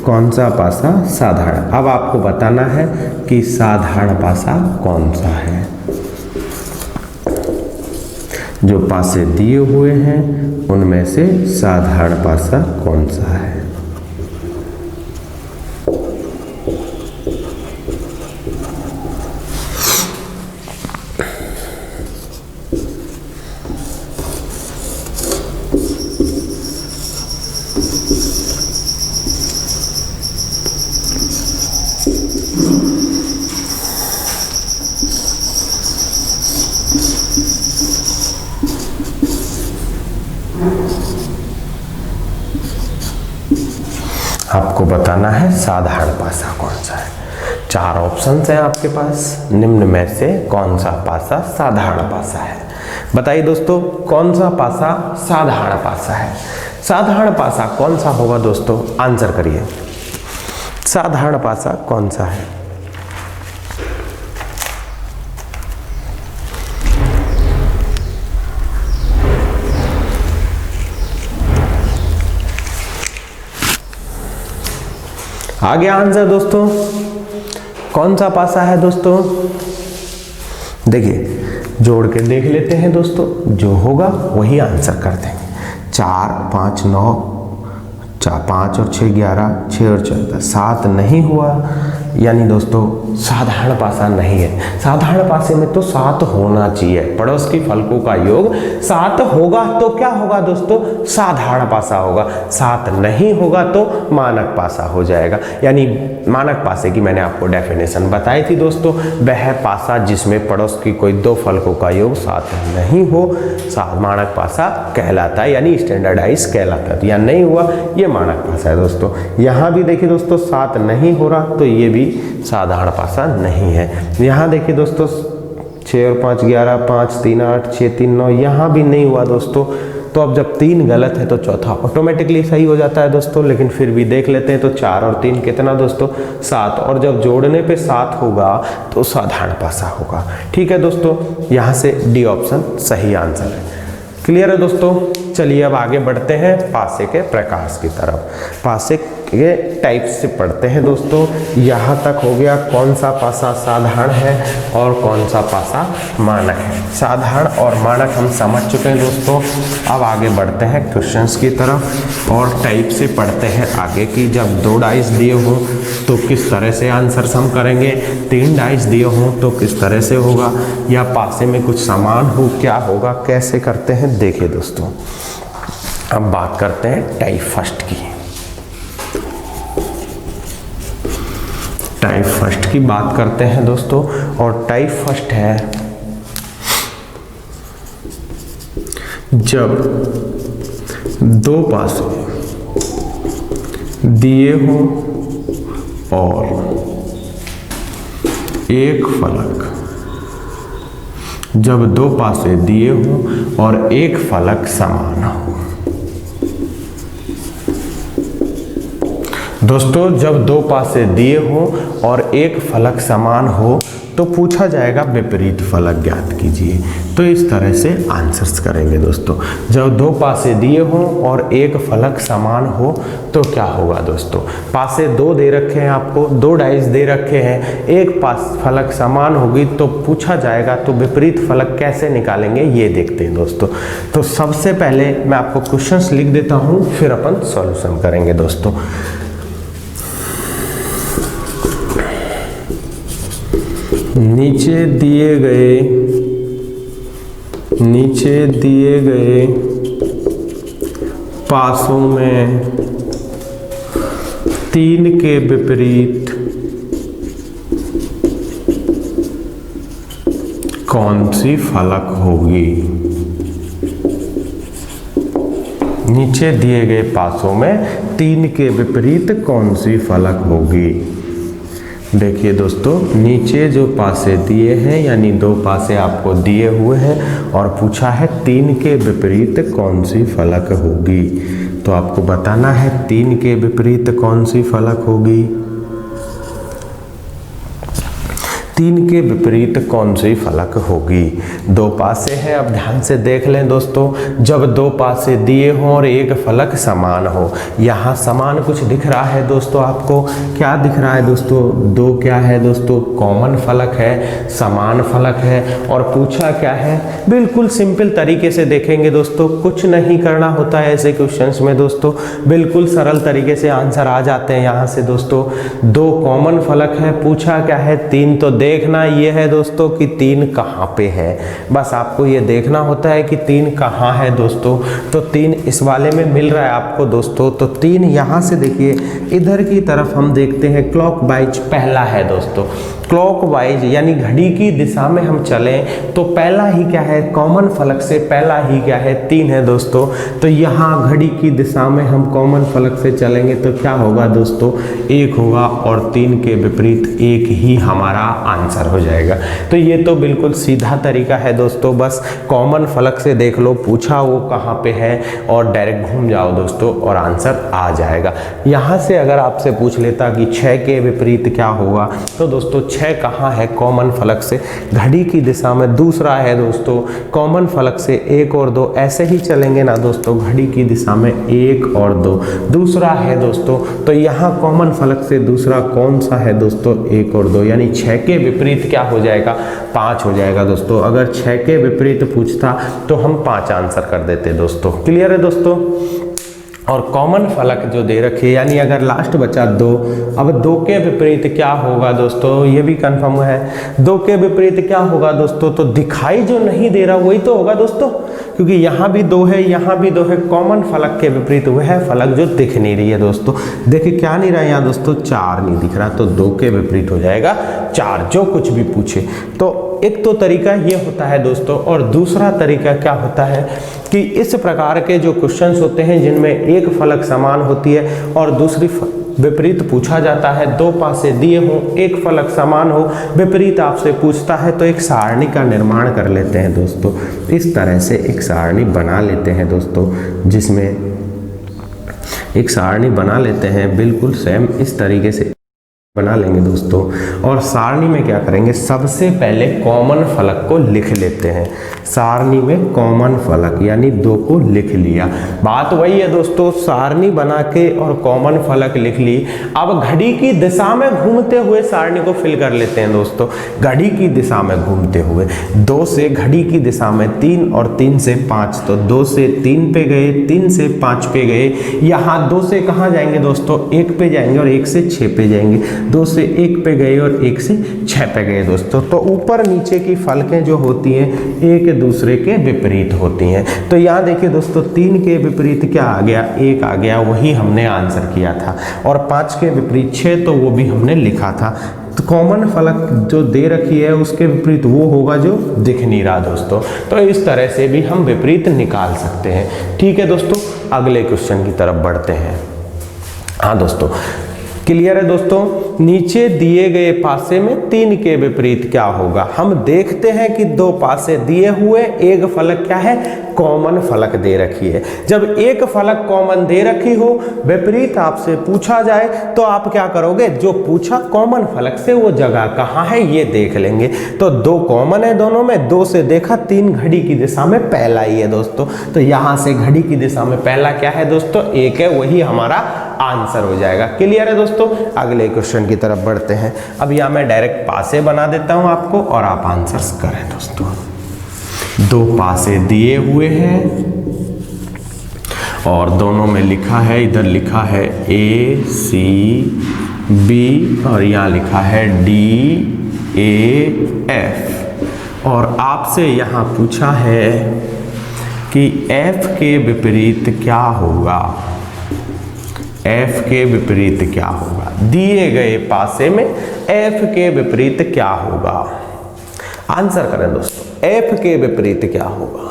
कौन सा पासा साधारण, अब आपको बताना है कि साधारण पासा कौन सा है। जो पासे दिए हुए हैं उनमें से साधारण पासा कौन सा है? आपको बताना है साधारण पासा कौन सा है। 4 ऑप्शंस हैं आपके पास। निम्न में से कौन सा पासा साधारण पासा है? बताइए दोस्तों, कौन सा पासा साधारण पासा है? साधारण पासा कौन सा होगा दोस्तों, आंसर करिए। साधारण पासा कौन सा है? आ गया आंसर दोस्तों, कौन सा पासा है दोस्तों? देखिए जोड़ के देख लेते हैं दोस्तों, जो होगा वही आंसर कर देंगे। 4 5 9, 5 और 6 11, 6 और 14 7 नहीं हुआ, यानी दोस्तों साधारण पासा नहीं है। साधारण पासे में तो 7 होना चाहिए, पड़ोस की फलकों का योग 7 होगा तो क्या होगा दोस्तों, साधारण पासा होगा। 7 नहीं होगा तो मानक पासा हो जाएगा। यानी मानक पासे की मैंने आपको डेफिनेशन बताई थी दोस्तों, वह पासा जिसमें पड़ोस की कोई 2 फलकों का योग 7 नहीं हो, मानक पासा कहलाता है, यानी स्टैंडर्डाइज कहलाता है। या नहीं हुआ, ये मानक पासा है दोस्तों। यहाँ भी देखिए दोस्तों 7 नहीं हो रहा, तो ये भी साधारण पासा नहीं है। यहाँ देखिए दोस्तों 6 और 5 11, 5 3 8, 6 3 9, यहाँ भी नहीं हुआ दोस्तों। तो अब जब 3 गलत है तो चौथा ऑटोमेटिकली सही हो जाता है दोस्तों, लेकिन फिर भी देख लेते हैं। तो 4 और 3 कितना दोस्तों 7, और जब जोड़ने पे 7 होगा तो साधारण पासा होगा। ठीक है दोस्तों, यहाँ से डी ऑप्शन सही आंसर है। क्लियर है दोस्तों? चलिए अब आगे बढ़ते हैं पासे के प्रकार की तरफ। पासे के टाइप से पढ़ते हैं दोस्तों। यहाँ तक हो गया कौन सा पासा साधारण है और कौन सा पासा मानक है। साधारण और मानक हम समझ चुके हैं दोस्तों। अब आगे बढ़ते हैं क्वेश्चंस की तरफ और टाइप से पढ़ते हैं आगे की। जब 2 डाइस दिए हों तो किस तरह से आंसर हम करेंगे, 3 डाइस दिए हों तो किस तरह से होगा, या पासे में कुछ सामान हो क्या होगा, कैसे करते हैं देखिए दोस्तों। अब बात करते हैं टाइप फर्स्ट की। टाइप फर्स्ट की बात करते हैं दोस्तों, और टाइप फर्स्ट है जब 2 पासे दिए हों और एक फलक, जब 2 पासे दिए हों और एक फलक समान हो। दोस्तों जब दो पासे दिए हों और एक फलक समान हो तो पूछा जाएगा विपरीत फलक ज्ञात कीजिए। तो इस तरह से आंसर्स करेंगे दोस्तों। जब दो पासे दिए हों और एक फलक समान हो तो क्या होगा दोस्तों। पासे दो दे रखे हैं आपको, दो डाइस दे रखे हैं, एक पास फलक समान होगी तो पूछा जाएगा तो विपरीत फलक कैसे निकालेंगे ये देखते हैं दोस्तों। तो सबसे पहले मैं आपको क्वेश्चंस लिख देता हूँ, फिर अपन सॉल्यूशन करेंगे दोस्तों। नीचे दिए गए पासों में 3 के विपरीत कौन सी फलक होगी। नीचे दिए गए पासों में 3 के विपरीत कौन सी फलक होगी। देखिए दोस्तों, नीचे जो पासे दिए हैं यानी दो पासे आपको दिए हुए हैं और पूछा है 3 के विपरीत कौन सी फलक होगी। तो आपको बताना है 3 के विपरीत कौन सी फलक होगी। 3 के विपरीत कौन सी फलक होगी। दो पासे हैं, अब ध्यान से देख लें दोस्तों। जब दो पासे दिए हों और एक फलक समान हो, यहाँ समान कुछ दिख रहा है दोस्तों। आपको क्या दिख रहा है दोस्तों। दो क्या है दोस्तों, कॉमन फलक है, समान फलक है। और पूछा क्या है, बिल्कुल सिंपल तरीके से देखेंगे दोस्तों, कुछ नहीं करना होता है ऐसे क्वेश्चंस में दोस्तों, बिल्कुल सरल तरीके से आंसर आ जाते हैं यहाँ से दोस्तों। दो कॉमन फलक है, पूछा क्या है 3, तो देखना ये है दोस्तों कि 3 कहाँ पे है। बस आपको ये देखना होता है कि 3 कहाँ है दोस्तों। तो 3 इस वाले में मिल रहा है आपको दोस्तों। तो 3 यहाँ से देखिए इधर की तरफ हम देखते हैं क्लॉकवाइज पहला है दोस्तों। क्लॉकवाइज यानी घड़ी की दिशा में हम चलें तो पहला ही क्या है, कॉमन फलक से पहला ही क्या है 3 है दोस्तों। तो यहाँ घड़ी की दिशा में हम कॉमन फलक से चलेंगे तो क्या होगा दोस्तों, 1 होगा और 3 के विपरीत 1 ही हमारा आंसर हो जाएगा। तो ये तो बिल्कुल सीधा तरीका है दोस्तों, बस कॉमन फलक से देख लो पूछा वो कहाँ पे है और डायरेक्ट घूम जाओ दोस्तों और आंसर आ जाएगा। यहाँ से अगर आपसे पूछ लेता कि 6 के विपरीत क्या होगा, तो दोस्तों 6 कहाँ है कॉमन फलक से, घड़ी की दिशा में। दूसरा है दोस्तों कॉमन फलक से 1 और 2, ऐसे ही चलेंगे ना दोस्तों, घड़ी की दिशा में 1 और 2। दूसरा है दोस्तों, तो यहाँ कॉमन फलक से दूसरा कौन सा है दोस्तों, 1 और 2, यानी 6 के विपरीत क्या हो जाएगा, 5 हो जाएगा दोस्तों। अगर 6 के विपरीत पूछता तो हम 5 आंसर कर देते दोस्तों। क्लियर है दोस्तों। और कॉमन फलक जो दे रखे यानी अगर लास्ट बचा 2, अब 2 के विपरीत क्या होगा दोस्तों, ये भी कंफर्म है। 2 के विपरीत क्या होगा दोस्तों, तो दिखाई जो नहीं दे रहा वही तो होगा दोस्तों, क्योंकि यहाँ भी 2 है यहाँ भी 2 है। कॉमन फलक के विपरीत वह फलक जो दिख नहीं रही है दोस्तों। देखिए क्या नहीं रहा यहाँ दोस्तों, 4 नहीं दिख रहा, तो 2 के विपरीत हो जाएगा 4, जो कुछ भी पूछे। तो एक तो तरीका ये होता है दोस्तों, और दूसरा तरीका क्या होता है कि इस प्रकार के जो क्वेश्चंस होते हैं जिनमें एक फलक समान होती है और दूसरी विपरीत पूछा जाता है, दो पासे दिए हों, एक फलक समान हो, विपरीत आपसे पूछता है, तो एक सारणी का निर्माण कर लेते हैं दोस्तों। इस तरह से एक सारणी बना लेते हैं दोस्तों, जिसमें एक सारणी बना लेते हैं बिल्कुल सेम इस तरीके से बना लेंगे दोस्तों। और सारणी में क्या करेंगे, सबसे पहले कॉमन फलक को लिख लेते हैं। सारणी में कॉमन फलक यानी 2 को लिख लिया। बात वही है दोस्तों, सारणी बना के और कॉमन फलक लिख ली। अब घड़ी की दिशा में घूमते हुए सारणी को फिल कर लेते हैं दोस्तों। घड़ी की दिशा में घूमते हुए 2 से घड़ी की दिशा में 3 और 3 से 5, तो 2 से 3 पे गए, 3 से 5 पे गए। यहाँ 2 से कहाँ जाएंगे दोस्तों, 1 पे जाएंगे और 1 से 6 पे जाएंगे। 2 से 1 पे गए और 1 से 6 पे गए दोस्तों। तो ऊपर नीचे की फलकें जो होती हैं एक दूसरे के विपरीत होती हैं। तो यहाँ देखिए दोस्तों 3 के विपरीत क्या आ गया, 1 आ गया, वही हमने आंसर किया था। और 5 के विपरीत 6, तो वो भी हमने लिखा था। तो कॉमन फलक जो दे रखी है उसके विपरीत वो होगा जो दिख नहीं रहा दोस्तों। तो इस तरह से भी हम विपरीत निकाल सकते हैं। ठीक है दोस्तों, अगले क्वेश्चन की तरफ बढ़ते हैं। हाँ दोस्तों, क्लियर है दोस्तों। नीचे दिए गए पासे में 3 के विपरीत क्या होगा। हम देखते हैं कि 2 पासे दिए हुए, एक फलक क्या है, कॉमन फलक दे रखी है। जब एक फलक कॉमन दे रखी हो, विपरीत आपसे पूछा जाए तो आप क्या करोगे, जो पूछा कॉमन फलक से वो जगह कहाँ है ये देख लेंगे। तो 2 कॉमन है दोनों में, 2 से देखा 3 घड़ी की दिशा में पहला ही है दोस्तों। तो यहां से घड़ी की दिशा में पहला क्या है दोस्तों, 1 है, वही हमारा आंसर हो जाएगा। क्लियर है दोस्तों। अगले क्वेश्चन की तरफ बढ़ते हैं। अब यहां मैं डायरेक्ट पासे बना देता हूं आपको और आप आंसर्स करें दोस्तों। 2 पासे दिए हुए हैं और दोनों में लिखा है, इधर लिखा है ACB और यहाँ लिखा है DAF और आपसे यहाँ पूछा है कि F के विपरीत क्या होगा। F के विपरीत क्या होगा, दिए गए पासे में F के विपरीत क्या होगा। आंसर करें दोस्तों, F के विपरीत क्या होगा।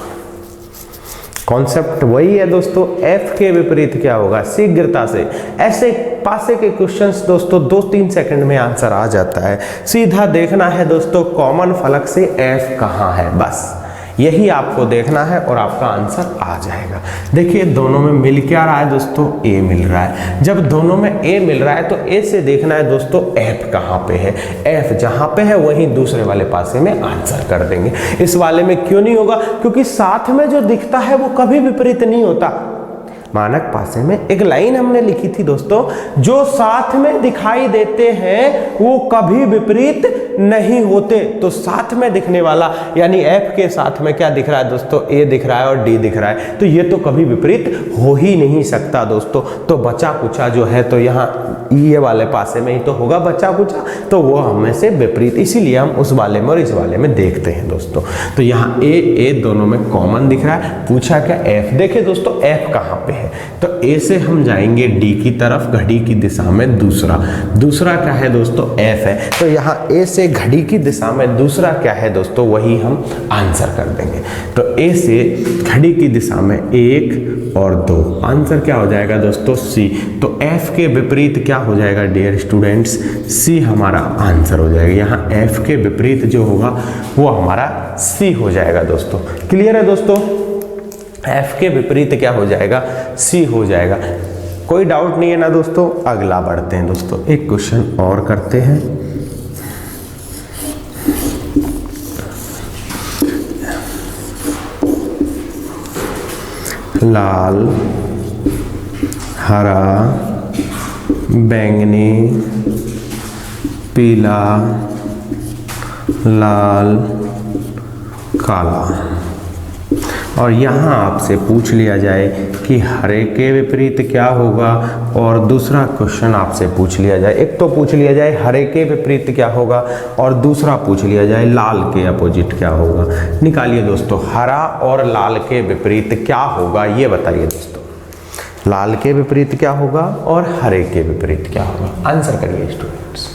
कॉन्सेप्ट वही है दोस्तों, F के विपरीत क्या होगा। शीघ्रता से ऐसे पासे के क्वेश्चंस दोस्तों 2-3 सेकंड में आंसर आ जाता है। सीधा देखना है दोस्तों कॉमन फलक से F कहाँ है, बस यही आपको देखना है और आपका आंसर आ जाएगा। देखिए दोनों में मिल क्या रहा है दोस्तों, A मिल रहा है। जब दोनों में A मिल रहा है तो A से देखना है दोस्तों F कहाँ पे है। F जहाँ पे है वहीं दूसरे वाले पासे में आंसर कर देंगे। इस वाले में क्यों नहीं होगा, क्योंकि साथ में जो दिखता है वो कभी विपरीत नहीं होता। मानक पासे में एक लाइन हमने लिखी थी दोस्तों, जो साथ में दिखाई देते हैं वो कभी विपरीत नहीं होते। तो साथ में दिखने वाला यानी F के साथ में क्या दिख रहा है दोस्तों, A दिख रहा है और D दिख रहा है, तो ये तो कभी विपरीत हो ही नहीं सकता दोस्तों। तो बचा कुचा जो है तो यहाँ ये वाले पासे में ही तो होगा बचा कुचा, तो वो हमें से विपरीत, इसीलिए हम उस वाले में और इस वाले में देखते हैं दोस्तों। तो यहाँ A दोनों में कॉमन दिख रहा है। पूछा क्या F, देखिए दोस्तों F कहाँ पे है, तो A से हम जाएंगे D की तरफ, घड़ी की दिशा में दूसरा क्या है दोस्तों, F है। तो यहाँ A से घड़ी की दिशा में दूसरा क्या है दोस्तों, वही हम आंसर कर देंगे। तो A से घड़ी की दिशा में 1 और 2, आंसर क्या हो जाएगा दोस्तों, C। तो F के विपरीत क्या हो जाएगा डियर स्टूडेंट्स, C हमारा आंसर हो जाएगा। यहाँ F के विपरीत जो होगा वो हमारा C हो जाएगा दोस्तों। क्लियर है दोस्तों, F के विपरीत क्या हो जाएगा, C हो जाएगा। कोई डाउट नहीं है ना दोस्तों। अगला बढ़ते हैं दोस्तों, एक क्वेश्चन और करते हैं। लाल, हरा, बैंगनी, पीला, लाल, काला, और यहाँ आपसे पूछ लिया जाए कि हरे के विपरीत क्या होगा, और दूसरा क्वेश्चन आपसे पूछ लिया जाए, एक तो पूछ लिया जाए हरे के विपरीत क्या होगा और दूसरा पूछ लिया जाए लाल के अपोजिट क्या होगा। निकालिए दोस्तों, हरा और लाल के विपरीत क्या होगा ये बताइए दोस्तों। लाल के विपरीत क्या होगा और हरे के विपरीत क्या होगा, आंसर करिए स्टूडेंट्स।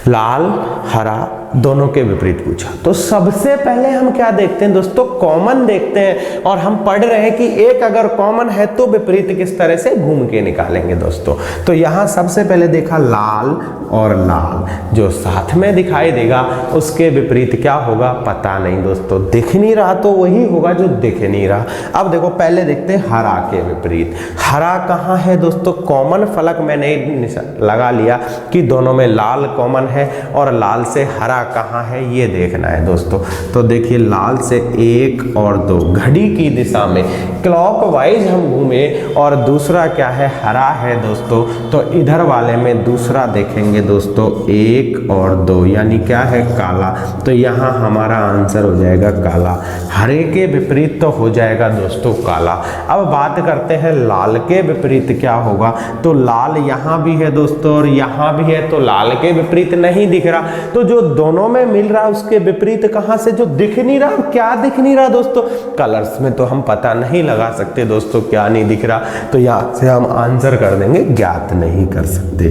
लाल हरा दोनों के विपरीत पूछा, तो सबसे पहले हम क्या देखते हैं दोस्तों, कॉमन देखते हैं। और हम पढ़ रहे हैं कि एक अगर कॉमन है तो विपरीत किस तरह से घूम के निकालेंगे दोस्तों। तो यहाँ सबसे पहले देखा लाल और लाल, जो साथ में दिखाई देगा उसके विपरीत क्या होगा पता नहीं दोस्तों, दिख नहीं रहा तो वही होगा जो दिख नहीं रहा। अब देखो पहले देखते हैं हरा के विपरीत। हरा कहाँ है दोस्तों, कॉमन फलक मैंने लगा लिया कि दोनों में लाल कॉमन है और लाल से हरा कहाँ है ये देखना है दोस्तों। तो देखिए लाल से 1 और 2 घड़ी की दिशा में क्लॉकवाइज हम घूमे और दूसरा क्या है हरा है दोस्तों। तो इधर वाले में दूसरा देखेंगे दोस्तों 1 और 2 यानी क्या है काला। तो यहाँ हमारा आंसर हो जाएगा काला। हरे के विपरीत तो हो जाएगा दोस्तों काला। अब बात करते हैं लाल के विपरीत क्या होगा। तो लाल यहाँ भी है दोस्तों और यहाँ भी है, तो लाल के विपरीत नहीं दिख रहा। तो जो दोनों में मिल रहा उसके विपरीत कहाँ से, जो दिख नहीं रहा, क्या दिख नहीं रहा दोस्तों, कलर्स में तो हम पता नहीं लगा सकते दोस्तों क्या नहीं दिख रहा। तो यहाँ से हम आंसर कर देंगे ज्ञात नहीं कर सकते,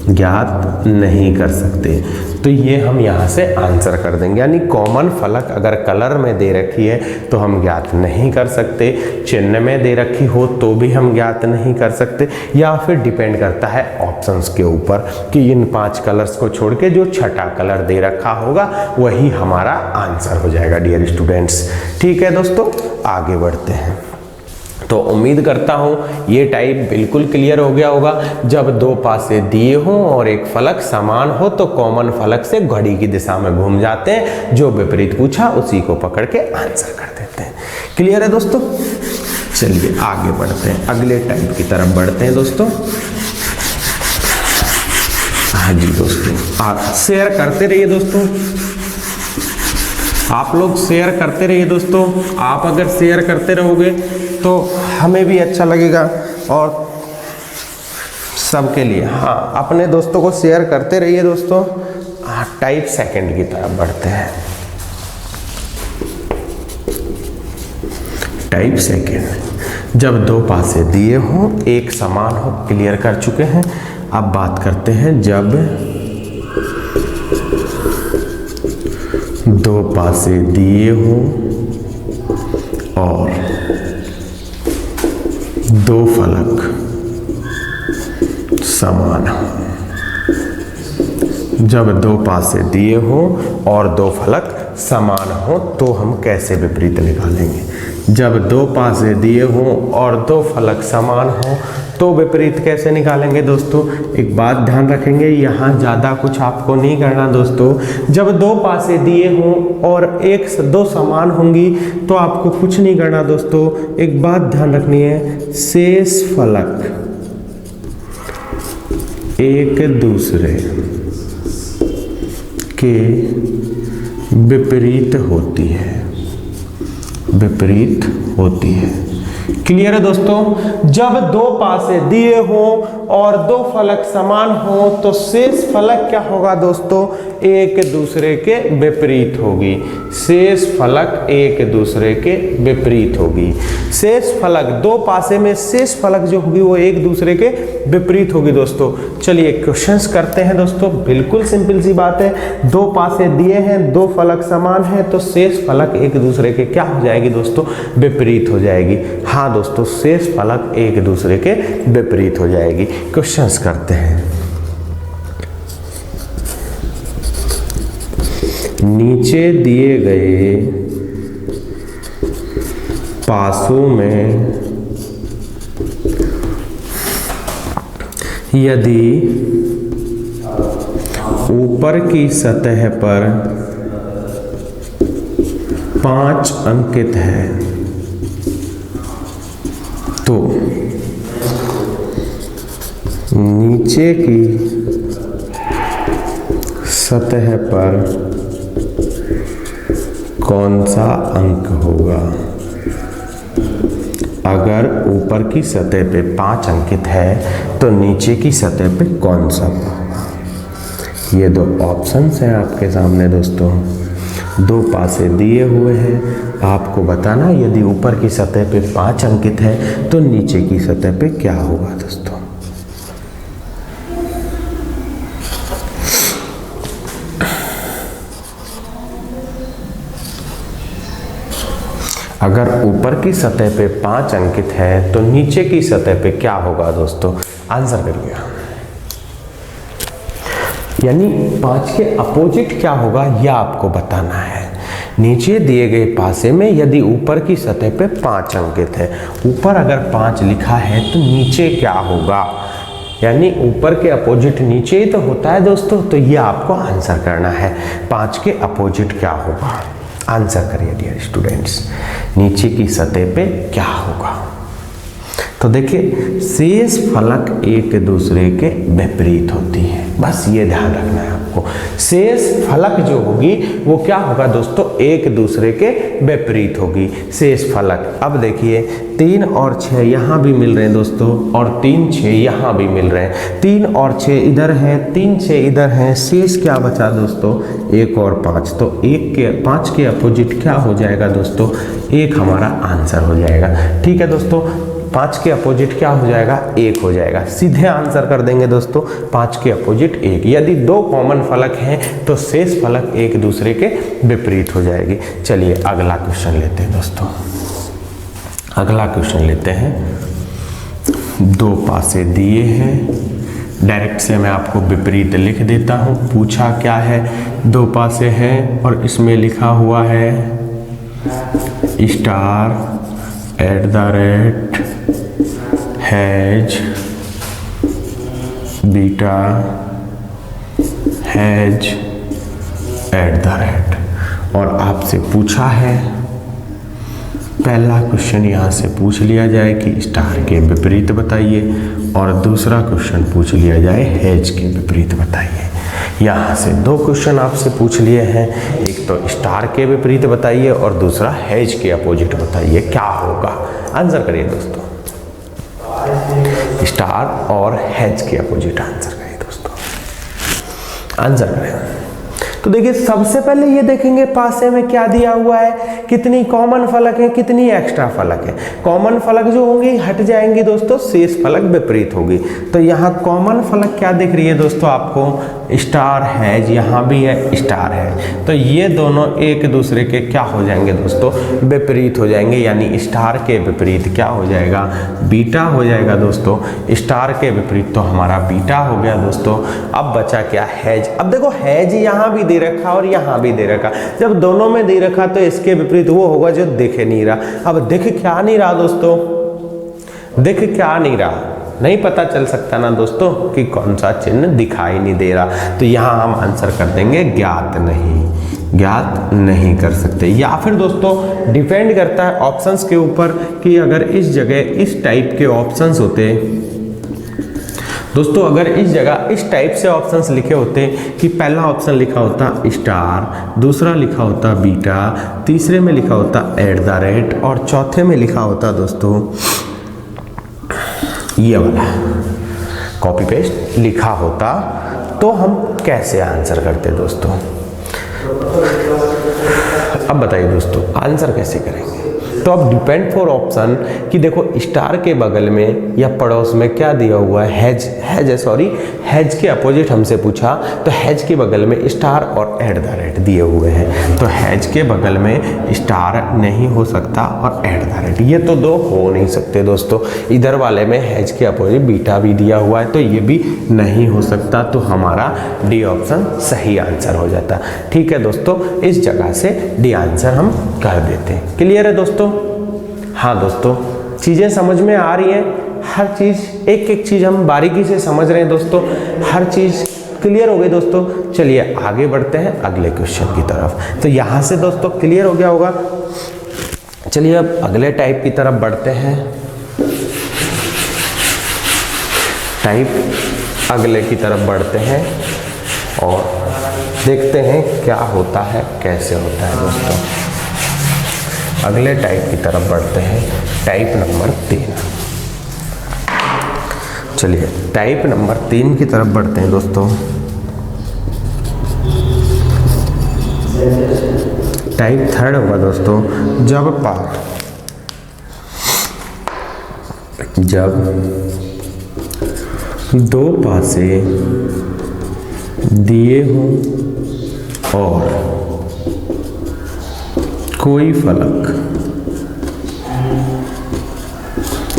ज्ञात नहीं कर सकते। तो ये हम यहाँ से आंसर कर देंगे। यानी कॉमन फलक अगर कलर में दे रखी है तो हम ज्ञात नहीं कर सकते, चिन्ह में दे रखी हो तो भी हम ज्ञात नहीं कर सकते, या फिर डिपेंड करता है ऑप्शंस के ऊपर कि इन 5 कलर्स को छोड़ के जो छठा कलर दे रखा होगा वही हमारा आंसर हो जाएगा डियर स्टूडेंट्स। ठीक है दोस्तों, आगे बढ़ते हैं। तो उम्मीद करता हूँ ये टाइप बिल्कुल क्लियर हो गया होगा। जब 2 पासे दिए हों और एक फलक समान हो तो कॉमन फलक से घड़ी की दिशा में घूम जाते हैं, जो विपरीत पूछा उसी को पकड़ के आंसर कर देते हैं। क्लियर है दोस्तों? चलिए आगे बढ़ते हैं, अगले टाइप की तरफ बढ़ते हैं दोस्तों। हाँ जी दोस्तों, आप शेयर करते रहिए दोस्तों, आप लोग शेयर करते रहिए दोस्तों। आप अगर शेयर करते रहोगे तो हमें भी अच्छा लगेगा और सबके लिए। हाँ, अपने दोस्तों को शेयर करते रहिए दोस्तों। टाइप सेकंड की तरफ बढ़ते हैं। टाइप सेकंड, जब 2 पासे दिए हों एक समान हो, क्लियर कर चुके हैं। अब बात करते हैं जब 2 पासे दिए हों और 2 फलक समान हो। जब 2 पासे दिए हों और 2 फलक समान हो तो हम कैसे विपरीत निकालेंगे? जब 2 पासे दिए हों और 2 फलक समान हो तो विपरीत कैसे निकालेंगे दोस्तों? एक बात ध्यान रखेंगे, यहाँ ज़्यादा कुछ आपको नहीं करना दोस्तों। जब 2 पासे दिए हों और 2 समान होंगी तो आपको कुछ नहीं करना दोस्तों। एक बात ध्यान रखनी है, शेष फलक एक दूसरे के विपरीत होती है, विपरीत होती है। क्लियर है दोस्तों? जब 2 पासे दिए हों और 2 फलक समान हो तो शेष फलक क्या होगा दोस्तों? एक दूसरे के विपरीत होगी। शेष फलक एक दूसरे के विपरीत होगी। शेष फलक 2 पासे में शेष फलक जो होगी वो एक दूसरे के विपरीत होगी दोस्तों। चलिए क्वेश्चंस करते हैं दोस्तों। बिल्कुल सिंपल सी बात है, 2 पासे दिए हैं, 2 फलक समान है तो शेष फलक एक दूसरे के क्या हो जाएगी दोस्तों? विपरीत हो जाएगी। हाँ दोस्तों, शेष फलक एक दूसरे के विपरीत हो जाएगी। क्वेश्चंस करते हैं। नीचे दिए गए पासों में यदि ऊपर की सतह पर 5 अंकित है तो नीचे की सतह पर कौन सा अंक होगा? अगर ऊपर की सतह पे 5 अंकित है तो नीचे की सतह पे कौन सा होगा? ये 2 ऑप्शंस हैं आपके सामने दोस्तों। 2 पासे दिए हुए हैं, आपको बताना यदि ऊपर की सतह पे 5 अंकित है तो नीचे की सतह पे क्या होगा दोस्तों। अगर ऊपर की सतह पे 5 अंकित है तो नीचे की सतह पे क्या होगा दोस्तों? आंसर करिएगा। यानी 5 के अपोजिट क्या होगा यह आपको बताना है। नीचे दिए गए पासे में यदि ऊपर की सतह पे 5 अंकित है, ऊपर अगर 5 लिखा है तो नीचे क्या होगा? यानी ऊपर के अपोजिट नीचे ही तो होता है दोस्तों। तो ये आपको आंसर करना है, 5 के अपोजिट क्या होगा। आंसर करिए डियर स्टूडेंट्स, नीचे की सतह पे क्या होगा। तो देखिए, शेष फलक एक दूसरे के विपरीत होती है, बस ये ध्यान रखना है आपको। शेष फलक जो होगी वो क्या होगा दोस्तों? एक दूसरे के विपरीत होगी शेष फलक। अब देखिए 3 और 6 यहाँ भी मिल रहे हैं दोस्तों, और 3 6 यहाँ भी मिल रहे हैं। 3 और 6 इधर हैं, 3 6 इधर हैं, शेष क्या बचा दोस्तों? 1 और 5। तो 5 के अपोजिट क्या हो जाएगा दोस्तों? 1 हमारा आंसर हो जाएगा। ठीक है दोस्तों, 5 के अपोजिट क्या हो जाएगा, 1 हो जाएगा। सीधे आंसर कर देंगे दोस्तों, 5 के अपोजिट 1। यदि 2 कॉमन फलक हैं तो शेष फलक एक दूसरे के विपरीत हो जाएगी। चलिए अगला क्वेश्चन लेते हैं दोस्तों। अगला क्वेश्चन लेते हैं। 2 पासे दिए हैं, डायरेक्ट से मैं आपको विपरीत लिख देता हूँ। पूछा क्या है, 2 पासे हैं और इसमें लिखा हुआ है स्टार @ हैज बीटा हैज @ और आपसे पूछा है, पहला क्वेश्चन यहाँ से पूछ लिया जाए कि स्टार के विपरीत बताइए और दूसरा क्वेश्चन पूछ लिया जाए हैज के विपरीत बताइए। यहाँ से 2 क्वेश्चन आपसे पूछ लिए हैं, एक तो स्टार के विपरीत बताइए और दूसरा हैज के अपोजिट बताइए, क्या होगा। आंसर करिए दोस्तों, स्टार और हैज के अपोजिट आंसर करिए दोस्तों, आंसर करें। तो देखिए सबसे पहले ये देखेंगे पासे में क्या दिया हुआ है, कितनी कॉमन फलक है, कितनी एक्स्ट्रा फलक है। कॉमन फलक जो होंगी हट जाएंगी दोस्तों, शेष फलक विपरीत होगी। तो यहाँ कॉमन फलक क्या दिख रही है दोस्तों आपको, स्टार हैज, यहाँ भी है स्टार है। तो ये दोनों एक दूसरे के क्या हो जाएंगे दोस्तों, विपरीत हो जाएंगे। यानी स्टार के विपरीत क्या हो जाएगा, बीटा हो जाएगा दोस्तों। स्टार के विपरीत तो हमारा बीटा हो गया दोस्तों। अब बचा क्या, हैज। अब देखो हैज यहाँ भी दे रखा और यहाँ भी दे रखा, जब दोनों में दे रखा तो इसके विपरीत वो होगा जो दिख नहीं रहा। अब दिख क्या नहीं रहा दोस्तों, दिख क्या नहीं रहा, नहीं पता चल सकता ना दोस्तों कि कौन सा चिन्ह दिखाई नहीं दे रहा। तो यहाँ हम आंसर कर देंगे ज्ञात नहीं, ज्ञात नहीं कर सकते। या फिर दोस्तों डिपेंड करता है ऑप्शंस के ऊपर कि अगर इस जगह इस टाइप के ऑप्शंस होते दोस्तों, अगर इस जगह इस टाइप से ऑप्शंस लिखे होते कि पहला ऑप्शन लिखा होता स्टार, दूसरा लिखा होता बीटा, तीसरे में लिखा होता @ और चौथे में लिखा होता दोस्तों ये वाला कॉपी पेस्ट लिखा होता, तो हम कैसे आंसर करते दोस्तों। अब बताइए दोस्तों आंसर कैसे करेंगे। तो अब डिपेंड फॉर ऑप्शन कि देखो स्टार के बगल में या पड़ोस में क्या दिया हुआ है, हैज के अपोजिट हमसे पूछा, तो हैज के बगल में स्टार और @ दिए हुए हैं। तो हैज के बगल में स्टार नहीं हो सकता और @ ये तो 2 हो नहीं सकते दोस्तों। इधर वाले में हैज के अपोजिट बीटा भी दिया हुआ है, तो ये भी नहीं हो सकता। तो हमारा डी ऑप्शन सही आंसर हो जाता। ठीक है दोस्तों, इस जगह से डी आंसर हम कर देते हैं। क्लियर है दोस्तों। हाँ दोस्तों, चीज़ें समझ में आ रही हैं, हर चीज़ एक एक चीज़ हम बारीकी से समझ रहे हैं दोस्तों, हर चीज़ क्लियर हो गई दोस्तों। चलिए आगे बढ़ते हैं अगले क्वेश्चन की तरफ। तो यहाँ से दोस्तों क्लियर हो गया होगा। चलिए अब अगले टाइप की तरफ बढ़ते हैं। टाइप अगले की तरफ बढ़ते हैं और देखते हैं क्या होता है, कैसे होता है दोस्तों। अगले टाइप की तरफ बढ़ते हैं, टाइप नंबर 3। चलिए टाइप नंबर 3 की तरफ बढ़ते हैं दोस्तों। टाइप 3 होगा दोस्तों, जब 2 पासे दिए हों और कोई फलक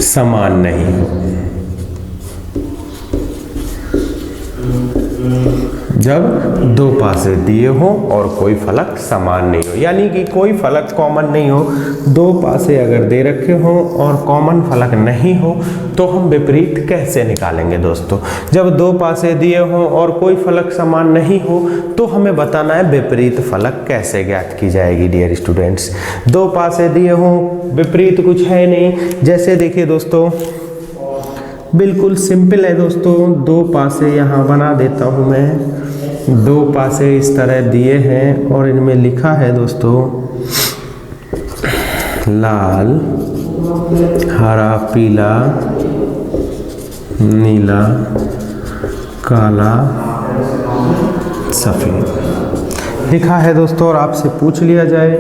समान नहीं हो। जब 2 पासे दिए हो और कोई फलक समान नहीं हो, यानी कि कोई फलक कॉमन नहीं हो। 2 पासे अगर दे रखे हो और कॉमन फलक नहीं हो तो हम विपरीत कैसे निकालेंगे दोस्तों। जब 2 पासे दिए हो और कोई फलक समान नहीं हो तो हमें बताना है विपरीत फलक कैसे ज्ञात की जाएगी। डियर स्टूडेंट्स, 2 पासे दिए हो, विपरीत कुछ है नहीं। जैसे देखिए दोस्तों, बिल्कुल सिंपल है दोस्तों। 2 पासे यहाँ बना देता हूँ मैं। 2 पासे इस तरह दिए हैं और इनमें लिखा है दोस्तों लाल, हरा, पीला, नीला, काला, सफ़ेद लिखा है दोस्तों। और आपसे पूछ लिया जाए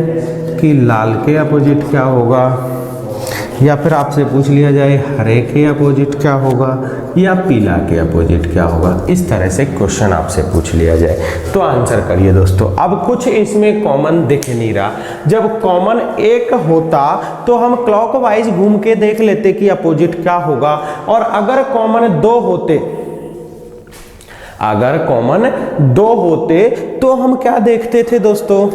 कि लाल के अपोजिट क्या होगा, या फिर आपसे पूछ लिया जाए हरे के अपोजिट क्या होगा या पीला के अपोजिट क्या होगा, इस तरह से क्वेश्चन आपसे पूछ लिया जाए तो आंसर करिए दोस्तों। अब कुछ इसमें कॉमन दिख नहीं रहा, जब कॉमन एक होता तो हम क्लॉकवाइज घूम के देख लेते कि अपोजिट क्या होगा, और अगर कॉमन दो होते, अगर कॉमन दो होते तो हम क्या देखते थे दोस्तों,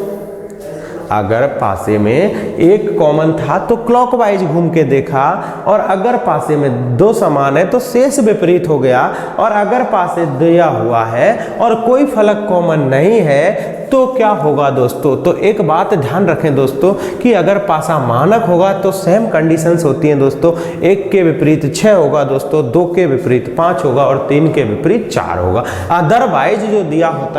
अगर पासे में एक कॉमन था तो क्लॉकवाइज घूम के देखा, और अगर पासे में दो समान है तो शेष विपरीत हो गया, और अगर पासे दिया हुआ है और कोई फलक कॉमन नहीं है तो क्या होगा दोस्तों। तो एक बात ध्यान रखें दोस्तों कि अगर पासा मानक होगा तो सेम कंडीशंस होती हैं दोस्तों, एक के विपरीत 6 होगा दोस्तों, 2 के विपरीत 5 होगा और 3 के विपरीत 4 होगा। अदरवाइज जो दिया होता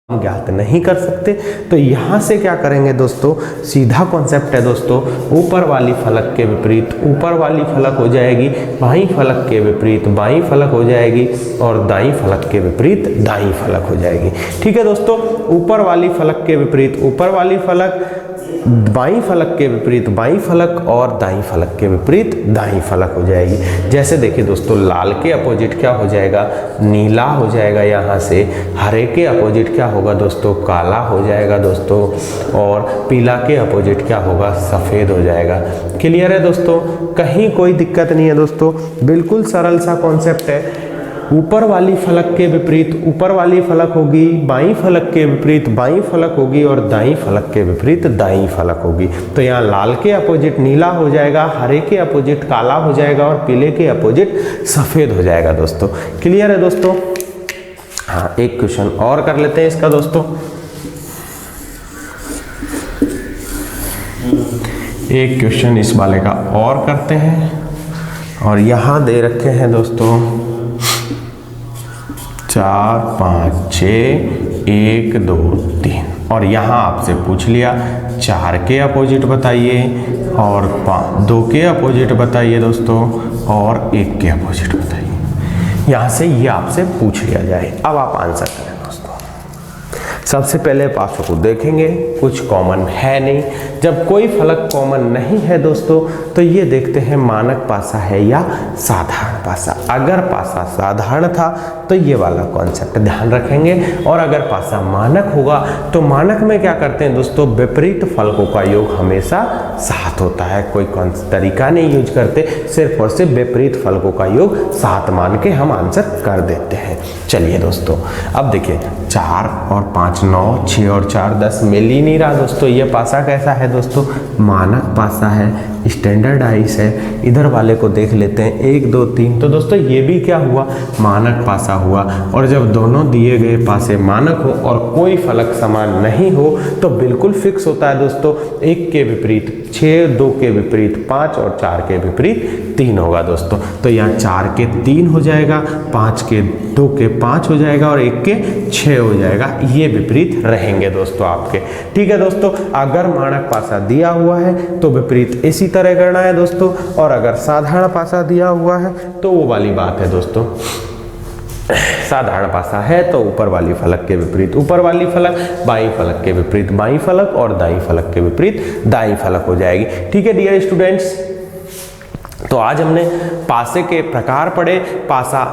हम ज्ञात नहीं कर सकते। तो यहां से क्या करेंगे दोस्तों, सीधा कॉन्सेप्ट है दोस्तों, ऊपर वाली फलक के विपरीत ऊपर वाली फलक हो जाएगी, बाईं फलक के विपरीत बाईं फलक हो जाएगी, और दाईं फलक के विपरीत दाईं फलक हो जाएगी। ठीक है दोस्तों, ऊपर वाली फलक के विपरीत ऊपर वाली फलक, बाईं फलक के विपरीत बाईं फलक, और दाईं फलक के विपरीत दाईं फलक हो जाएगी। जैसे देखिए दोस्तों, लाल के अपोजिट क्या हो जाएगा, नीला हो जाएगा यहाँ से, हरे के अपोजिट क्या होगा दोस्तों, काला हो जाएगा दोस्तों, और पीला के अपोजिट क्या होगा, सफ़ेद हो जाएगा। क्लियर है दोस्तों, कहीं कोई दिक्कत नहीं है दोस्तों, बिल्कुल सरल सा कॉन्सेप्ट है। ऊपर वाली फलक के विपरीत ऊपर वाली फलक होगी, बाईं फलक के विपरीत बाईं फलक होगी, और दाईं फलक के विपरीत दाईं फलक होगी। तो यहाँ लाल के अपोजिट नीला हो जाएगा, हरे के अपोजिट काला हो जाएगा, और पीले के अपोजिट सफ़ेद हो जाएगा दोस्तों। क्लियर है दोस्तों। हाँ, एक क्वेश्चन और कर लेते हैं इसका दोस्तों। एक क्वेश्चन इस वाले का और करते हैं, और यहाँ दे रखे हैं दोस्तों 4 5 6 1 2 3, और यहाँ आपसे पूछ लिया 4 के अपोजिट बताइए, और 2 के अपोजिट बताइए दोस्तों, और 1 के अपोजिट बताइए। यहाँ से ये आपसे पूछ लिया जाए, अब आप आंसर करें दोस्तों। सबसे पहले पासों को देखेंगे, कुछ कॉमन है नहीं। जब कोई फलक कॉमन नहीं है दोस्तों तो ये देखते हैं मानक पासा है या साधारण पासा। अगर पासा साधारण था तो ये वाला कॉन्सेप्ट ध्यान रखेंगे, और अगर पासा मानक होगा तो मानक में क्या करते हैं दोस्तों, विपरीत फलकों का योग हमेशा सात होता है। कोई तरीका नहीं यूज करते, सिर्फ और सिर्फ विपरीत फलकों का योग 7 मान के हम आंसर कर देते हैं। चलिए दोस्तों, अब देखिए 4 और 5 9, 6 और 4 10, मिल ही नहीं रहा दोस्तों। ये पासा कैसा है दोस्तों, मानक पासा है, स्टैंडर्डाइज है। इधर वाले को देख लेते हैं 1 2 3, तो दोस्तों ये भी क्या हुआ, मानक पासा हुआ। और जब दोनों दिए गए पासे मानक हो और कोई फलक समान नहीं हो तो बिल्कुल फिक्स होता है दोस्तों, 1 के विपरीत 6, 2 के विपरीत 5 और 4 के विपरीत 3 होगा दोस्तों। तो यहाँ 4 के 3 हो जाएगा, 5 के 2 के 5 हो जाएगा, और 1 के 6 हो जाएगा। ये विपरीत रहेंगे दोस्तों आपके। ठीक है दोस्तों, अगर मानक पासा दिया हुआ है तो विपरीत इसी तरह करना है दोस्तों, और अगर साधारण पासा दिया हुआ है तो वो वाली बात है दोस्तों। साधारण पासा है तो ऊपर वाली फलक के विपरीत ऊपर वाली फलक, बाईं फलक के विपरीत बाईं फलक, और दाईं फलक के विपरीत दाईं फलक हो जाएगी। ठीक है डियर स्टूडेंट्स, तो आज हमने पासे के प्रकार पढ़े। पासा,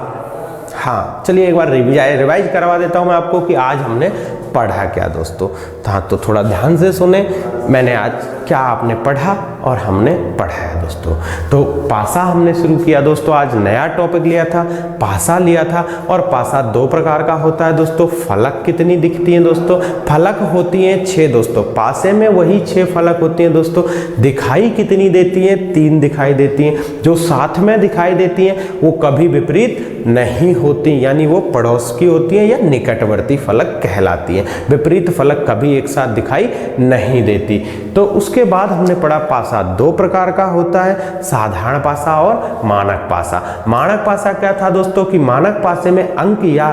हाँ चलिए एक बार रिवाइज करवा देता हूँ मैं आपको कि आज हमने पढ़ा क्या दोस्तों। हाँ, तो थोड़ा ध्यान से सुने, मैंने आज क्या आपने पढ़ा और हमने पढ़ाया दोस्तों। तो पासा हमने शुरू किया दोस्तों, आज नया टॉपिक लिया था, पासा लिया था। और पासा 2 प्रकार का होता है दोस्तों। फलक कितनी दिखती हैं दोस्तों, फलक होती हैं 6 दोस्तों। पासे में वही 6 फलक होती हैं दोस्तों। दिखाई कितनी देती हैं, 3 दिखाई देती हैं। जो साथ में दिखाई देती हैं वो कभी विपरीत नहीं होती, यानी वो पड़ोस की होती हैं या निकटवर्ती फलक कहलाती हैं। विपरीत फलक कभी एक साथ दिखाई नहीं देती। तो उसके बाद हमने पढ़ा पासा 2 प्रकार का होता है, साधारण पासा और मानक पासा। मानक पासा क्या था दोस्तों कि मानक पासे में अंक या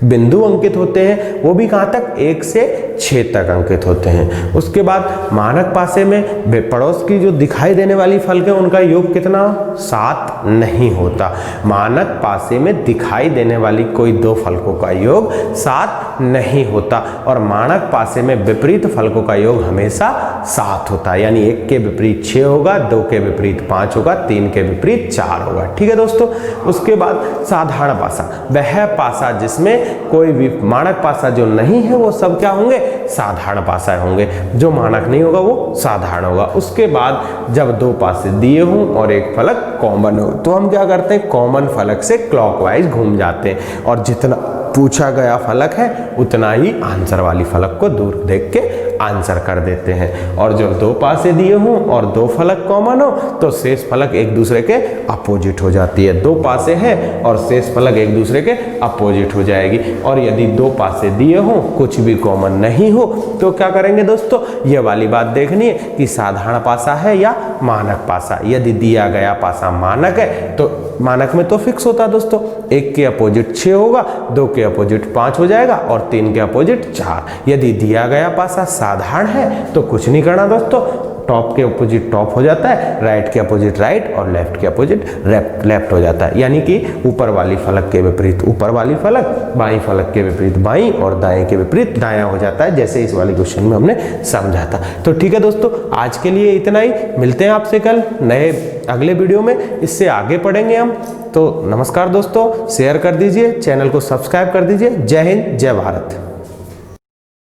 बिंदु अंकित होते हैं, वो भी कहाँ तक, 1 से 6 तक अंकित होते हैं। उसके बाद मानक पासे में पड़ोस की जो दिखाई देने वाली फलक है उनका योग कितना 7 नहीं होता। मानक पासे में दिखाई देने वाली कोई 2 फलकों का योग 7 नहीं होता और मानक पासे में विपरीत फलकों का योग हमेशा 7 होता है। यानी 1 के विपरीत 6 होगा, 2 के विपरीत 5 होगा, 3 के विपरीत 4 होगा। ठीक है दोस्तों। उसके बाद साधारण पासा, वह पासा जिसमें कोई भी मानक पासा जो नहीं है वो सब क्या होंगे, साधारण पासा होंगे। जो मानक नहीं होगा वो साधारण होगा। उसके बाद जब 2 पासे दिए हों और एक फलक कॉमन हो तो हम क्या करते हैं, कॉमन फलक से क्लॉकवाइज घूम जाते हैं और जितना पूछा गया फलक है उतना ही आंसर वाली फलक को दूर देख के आंसर कर देते हैं। और जब 2 पासे दिए हों और 2 फलक कॉमन हो तो शेष फलक एक दूसरे के अपोजिट हो जाती है। 2 पासे हैं और शेष फलक एक दूसरे के अपोजिट हो जाएगी। और यदि 2 पासे दिए हों, कुछ भी कॉमन नहीं हो तो क्या करेंगे दोस्तों, ये वाली बात देखनी है कि साधारण पासा है या मानक पासा। यदि दिया गया पासा मानक है तो मानक में तो फिक्स होता है दोस्तों, 1 के अपोजिट 6 होगा, 2 के अपोजिट 5 हो जाएगा और 3 के अपोजिट 4। यदि दिया गया पासा साधारण है तो कुछ नहीं करना दोस्तों, टॉप के अपोजिट टॉप हो जाता है, राइट के अपोजिट राइट और लेफ्ट के अपोजिट लेफ्ट हो जाता है। यानी कि ऊपर वाली फलक के विपरीत ऊपर वाली फलक, बाईं फलक के विपरीत बाईं और दाएं के विपरीत दायां हो जाता है, जैसे इस वाले क्वेश्चन में हमने समझा था। तो ठीक है दोस्तों, आज के लिए इतना ही। मिलते हैं आपसे कल नए अगले वीडियो में, इससे आगे पढ़ेंगे हम। तो नमस्कार दोस्तों, शेयर कर दीजिए, चैनल को सब्सक्राइब कर दीजिए। जय हिंद, जय भारत।